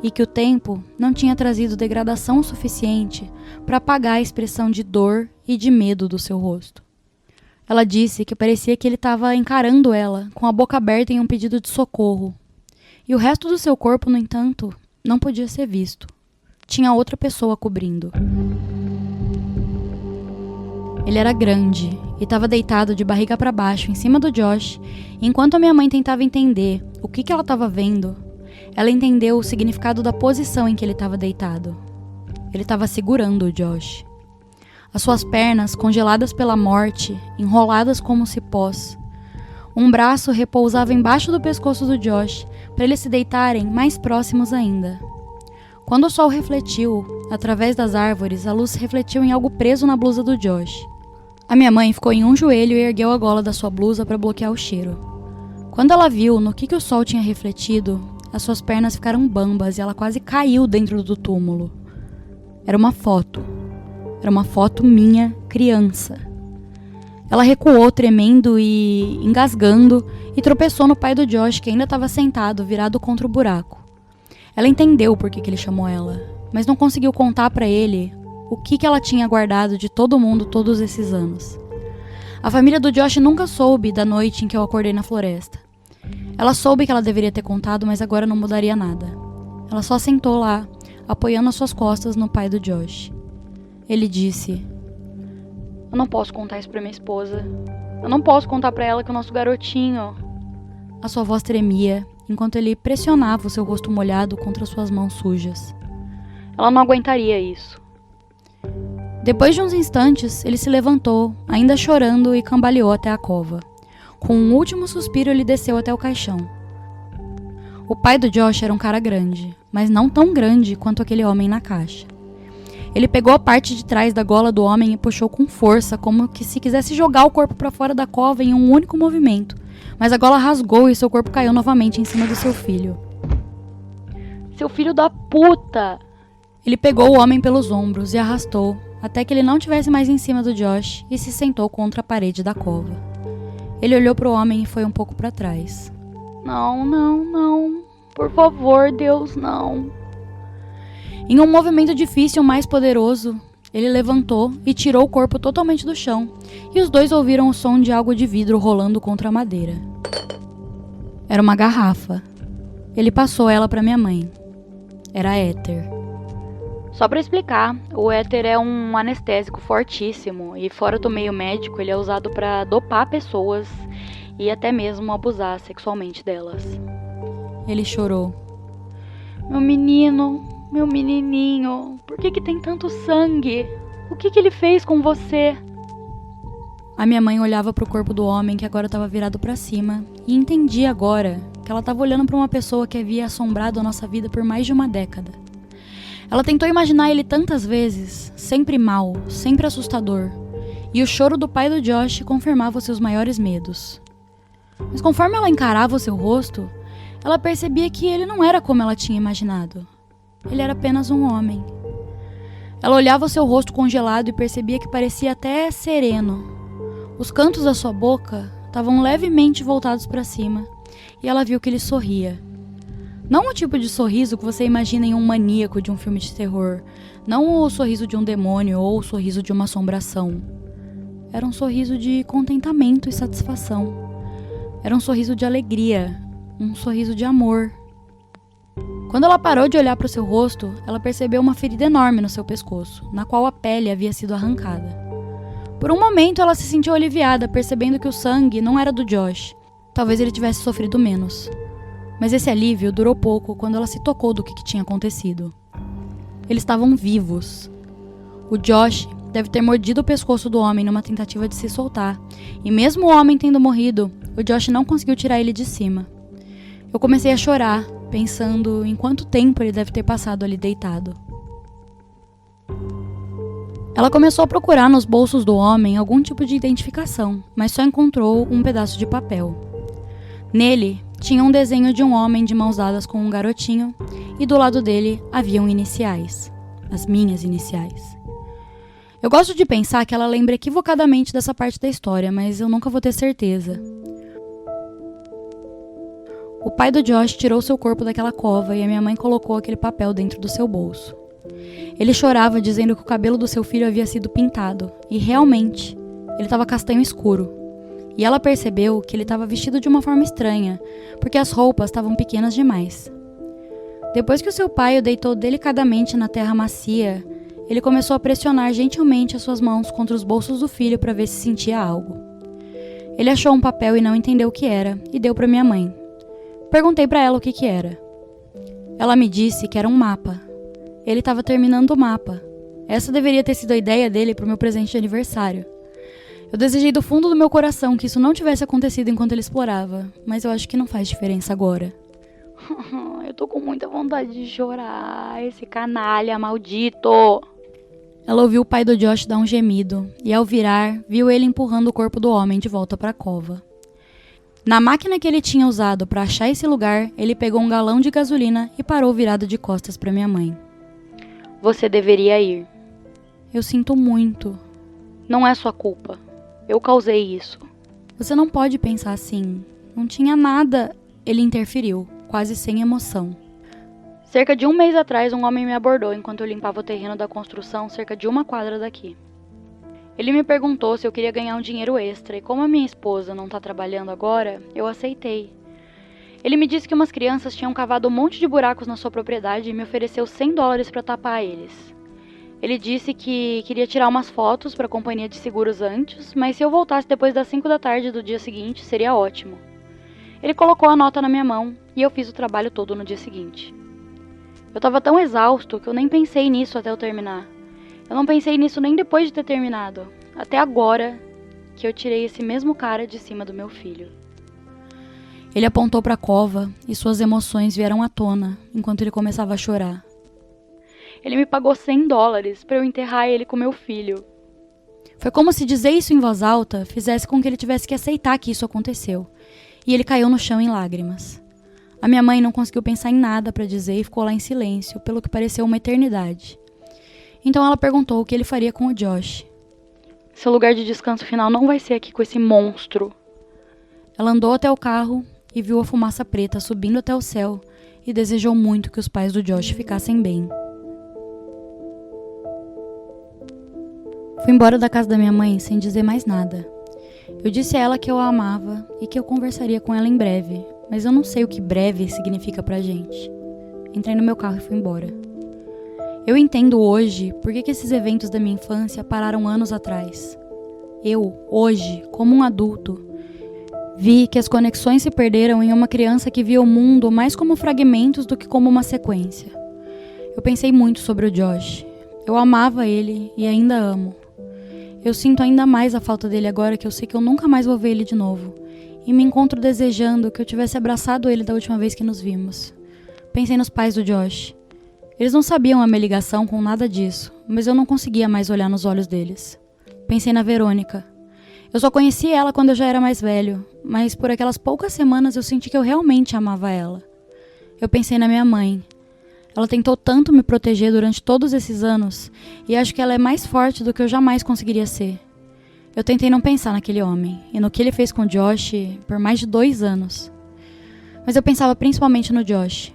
e que o tempo não tinha trazido degradação o suficiente para apagar a expressão de dor e de medo do seu rosto. Ela disse que parecia que ele estava encarando ela, com a boca aberta em um pedido de socorro. E o resto do seu corpo, no entanto, não podia ser visto. tinha outra pessoa cobrindo. Ele era grande e estava deitado de barriga para baixo em cima do Josh. Enquanto a minha mãe tentava entender o que ela estava vendo, ela entendeu o significado da posição em que ele estava deitado. Ele estava segurando o Josh. As suas pernas, congeladas pela morte, enroladas como cipós. Um braço repousava embaixo do pescoço do Josh para eles se deitarem mais próximos ainda. Quando o sol refletiu, através das árvores, a luz refletiu em algo preso na blusa do Josh. A minha mãe ficou em um joelho e ergueu a gola da sua blusa para bloquear o cheiro. Quando ela viu no que o sol tinha refletido, as suas pernas ficaram bambas e ela quase caiu dentro do túmulo. Era uma foto. Era uma foto minha, criança. Ela recuou, tremendo e engasgando, e tropeçou no pai do Josh, que ainda estava sentado, virado contra o buraco. Ela entendeu por que ele chamou ela, mas não conseguiu contar para ele o que ela tinha guardado de todo mundo todos esses anos. A família do Josh nunca soube da noite em que eu acordei na floresta. Ela soube que ela deveria ter contado, mas agora não mudaria nada. Ela só sentou lá, apoiando as suas costas no pai do Josh. Ele disse: "Eu não posso contar isso pra minha esposa. Eu não posso contar pra ela que o nosso garotinho..." A sua voz tremia, enquanto ele pressionava o seu rosto molhado contra suas mãos sujas. Ela não aguentaria isso. Depois de uns instantes, ele se levantou, ainda chorando, e cambaleou até a cova. Com um último suspiro, ele desceu até o caixão. O pai do Josh era um cara grande, mas não tão grande quanto aquele homem na caixa. Ele pegou a parte de trás da gola do homem e puxou com força, como que se quisesse jogar o corpo para fora da cova em um único movimento. Mas a gola rasgou e seu corpo caiu novamente em cima do seu filho. "Seu filho da puta!" Ele pegou o homem pelos ombros e arrastou, até que ele não estivesse mais em cima do Josh e se sentou contra a parede da cova. Ele olhou para o homem e foi um pouco para trás. "Não, não, não. Por favor, Deus, não." Em um movimento difícil, mais poderoso, ele levantou e tirou o corpo totalmente do chão, e os dois ouviram o som de algo de vidro rolando contra a madeira. Era uma garrafa. Ele passou ela para minha mãe. Era éter. Só para explicar, o éter é um anestésico fortíssimo e fora do meio médico ele é usado para dopar pessoas e até mesmo abusar sexualmente delas. Ele chorou. Meu menininho, por que tem tanto sangue? O que ele fez com você?" A minha mãe olhava para o corpo do homem que agora estava virado para cima e entendia agora que ela estava olhando para uma pessoa que havia assombrado a nossa vida por mais de uma década. Ela tentou imaginar ele tantas vezes, sempre mal, sempre assustador, e o choro do pai do Josh confirmava os seus maiores medos. Mas conforme ela encarava o seu rosto, ela percebia que ele não era como ela tinha imaginado. Ele era apenas um homem. Ela olhava o seu rosto congelado e percebia que parecia até sereno. Os cantos da sua boca estavam levemente voltados para cima, e ela viu que ele sorria. Não o tipo de sorriso que você imagina em um maníaco de um filme de terror. Não o sorriso de um demônio ou o sorriso de uma assombração. Era um sorriso de contentamento e satisfação. Era um sorriso de alegria, um sorriso de amor. Quando ela parou de olhar para o seu rosto, ela percebeu uma ferida enorme no seu pescoço, na qual a pele havia sido arrancada. Por um momento ela se sentiu aliviada, percebendo que o sangue não era do Josh. Talvez ele tivesse sofrido menos. Mas esse alívio durou pouco quando ela se tocou do que tinha acontecido. Eles estavam vivos. O Josh deve ter mordido o pescoço do homem numa tentativa de se soltar, e mesmo o homem tendo morrido, o Josh não conseguiu tirar ele de cima. Eu comecei a chorar, pensando em quanto tempo ele deve ter passado ali deitado. Ela começou a procurar nos bolsos do homem algum tipo de identificação, mas só encontrou um pedaço de papel. Nele, tinha um desenho de um homem de mãos dadas com um garotinho, e do lado dele haviam iniciais. As minhas iniciais. Eu gosto de pensar que ela lembra equivocadamente dessa parte da história, mas eu nunca vou ter certeza. O pai do Josh tirou seu corpo daquela cova e a minha mãe colocou aquele papel dentro do seu bolso. Ele chorava dizendo que o cabelo do seu filho havia sido pintado, e realmente, ele estava castanho escuro. E ela percebeu que ele estava vestido de uma forma estranha, porque as roupas estavam pequenas demais. Depois que o seu pai o deitou delicadamente na terra macia, ele começou a pressionar gentilmente as suas mãos contra os bolsos do filho para ver se sentia algo. Ele achou um papel e não entendeu o que era, e deu para minha mãe. Perguntei para ela o que era. Ela me disse que era um mapa. Ele estava terminando o mapa. Essa deveria ter sido a ideia dele para o meu presente de aniversário. Eu desejei do fundo do meu coração que isso não tivesse acontecido enquanto ele explorava, mas eu acho que não faz diferença agora. Eu tô com muita vontade de chorar, esse canalha maldito. Ela ouviu o pai do Josh dar um gemido, e ao virar, viu ele empurrando o corpo do homem de volta para a cova. Na máquina que ele tinha usado para achar esse lugar, ele pegou um galão de gasolina e parou virado de costas para minha mãe. Você deveria ir. Eu sinto muito. Não é sua culpa. Eu causei isso. Você não pode pensar assim. Não tinha nada. Ele interferiu, quase sem emoção. Cerca de um mês atrás, um homem me abordou enquanto eu limpava o terreno da construção cerca de 1 quadra daqui. Ele me perguntou se eu queria ganhar um dinheiro extra e como a minha esposa não tá trabalhando agora, eu aceitei. Ele me disse que umas crianças tinham cavado um monte de buracos na sua propriedade e me ofereceu $100 para tapar eles. Ele disse que queria tirar umas fotos para a companhia de seguros antes, mas se eu voltasse depois das 5 da tarde do dia seguinte, seria ótimo. Ele colocou a nota na minha mão e eu fiz o trabalho todo no dia seguinte. Eu estava tão exausto que eu nem pensei nisso até eu terminar. Eu não pensei nisso nem depois de ter terminado. Até agora que eu tirei esse mesmo cara de cima do meu filho. Ele apontou para a cova e suas emoções vieram à tona enquanto ele começava a chorar. Ele me pagou $100 para eu enterrar ele com meu filho. Foi como se dizer isso em voz alta fizesse com que ele tivesse que aceitar que isso aconteceu. E ele caiu no chão em lágrimas. A minha mãe não conseguiu pensar em nada para dizer e ficou lá em silêncio, pelo que pareceu uma eternidade. Então ela perguntou o que ele faria com o Josh. Seu lugar de descanso final não vai ser aqui com esse monstro. Ela andou até o carro e viu a fumaça preta subindo até o céu e desejou muito que os pais do Josh ficassem bem. Fui embora da casa da minha mãe sem dizer mais nada. Eu disse a ela que eu a amava e que eu conversaria com ela em breve, mas eu não sei o que breve significa pra gente. Entrei no meu carro e fui embora. Eu entendo hoje por que esses eventos da minha infância pararam anos atrás. Eu, hoje, como um adulto, vi que as conexões se perderam em uma criança que via o mundo mais como fragmentos do que como uma sequência. Eu pensei muito sobre o Josh. Eu amava ele e ainda amo. Eu sinto ainda mais a falta dele agora que eu sei que eu nunca mais vou ver ele de novo. E me encontro desejando que eu tivesse abraçado ele da última vez que nos vimos. Pensei nos pais do Josh. Eles não sabiam a minha ligação com nada disso, mas eu não conseguia mais olhar nos olhos deles. Pensei na Verônica. Eu só conheci ela quando eu já era mais velho, mas por aquelas poucas semanas eu senti que eu realmente amava ela. Eu pensei na minha mãe. Ela tentou tanto me proteger durante todos esses anos, e acho que ela é mais forte do que eu jamais conseguiria ser. Eu tentei não pensar naquele homem, e no que ele fez com o Josh por mais de 2 anos. Mas eu pensava principalmente no Josh.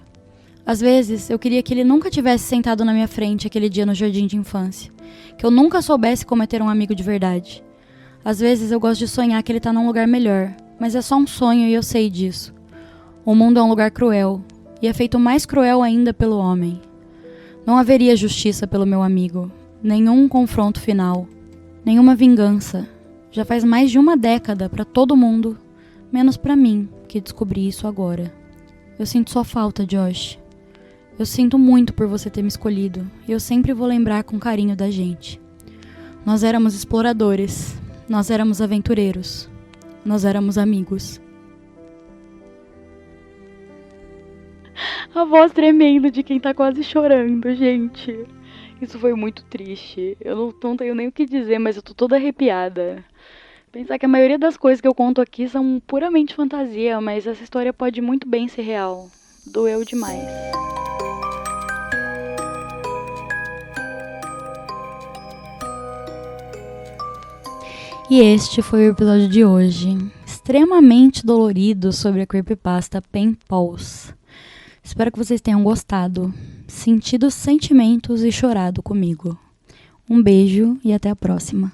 Às vezes, eu queria que ele nunca tivesse sentado na minha frente aquele dia no jardim de infância, que eu nunca soubesse como é ter um amigo de verdade. Às vezes, eu gosto de sonhar que ele tá num lugar melhor, mas é só um sonho e eu sei disso. O mundo é um lugar cruel, e é feito mais cruel ainda pelo homem. Não haveria justiça pelo meu amigo, nenhum confronto final, nenhuma vingança. Já faz mais de 1 década para todo mundo, menos para mim, que descobri isso agora. Eu sinto sua falta, Josh. Eu sinto muito por você ter me escolhido, e eu sempre vou lembrar com carinho da gente. Nós éramos exploradores, nós éramos aventureiros, nós éramos amigos. A voz tremendo de quem tá quase chorando, gente. Isso foi muito triste. Eu não tenho nem o que dizer, mas eu tô toda arrepiada. Pensar que a maioria das coisas que eu conto aqui são puramente fantasia, mas essa história pode muito bem ser real. Doeu demais. E este foi o episódio de hoje, extremamente dolorido sobre a creepypasta Pen Pals. Espero que vocês tenham gostado, sentido os sentimentos e chorado comigo. Um beijo e até a próxima.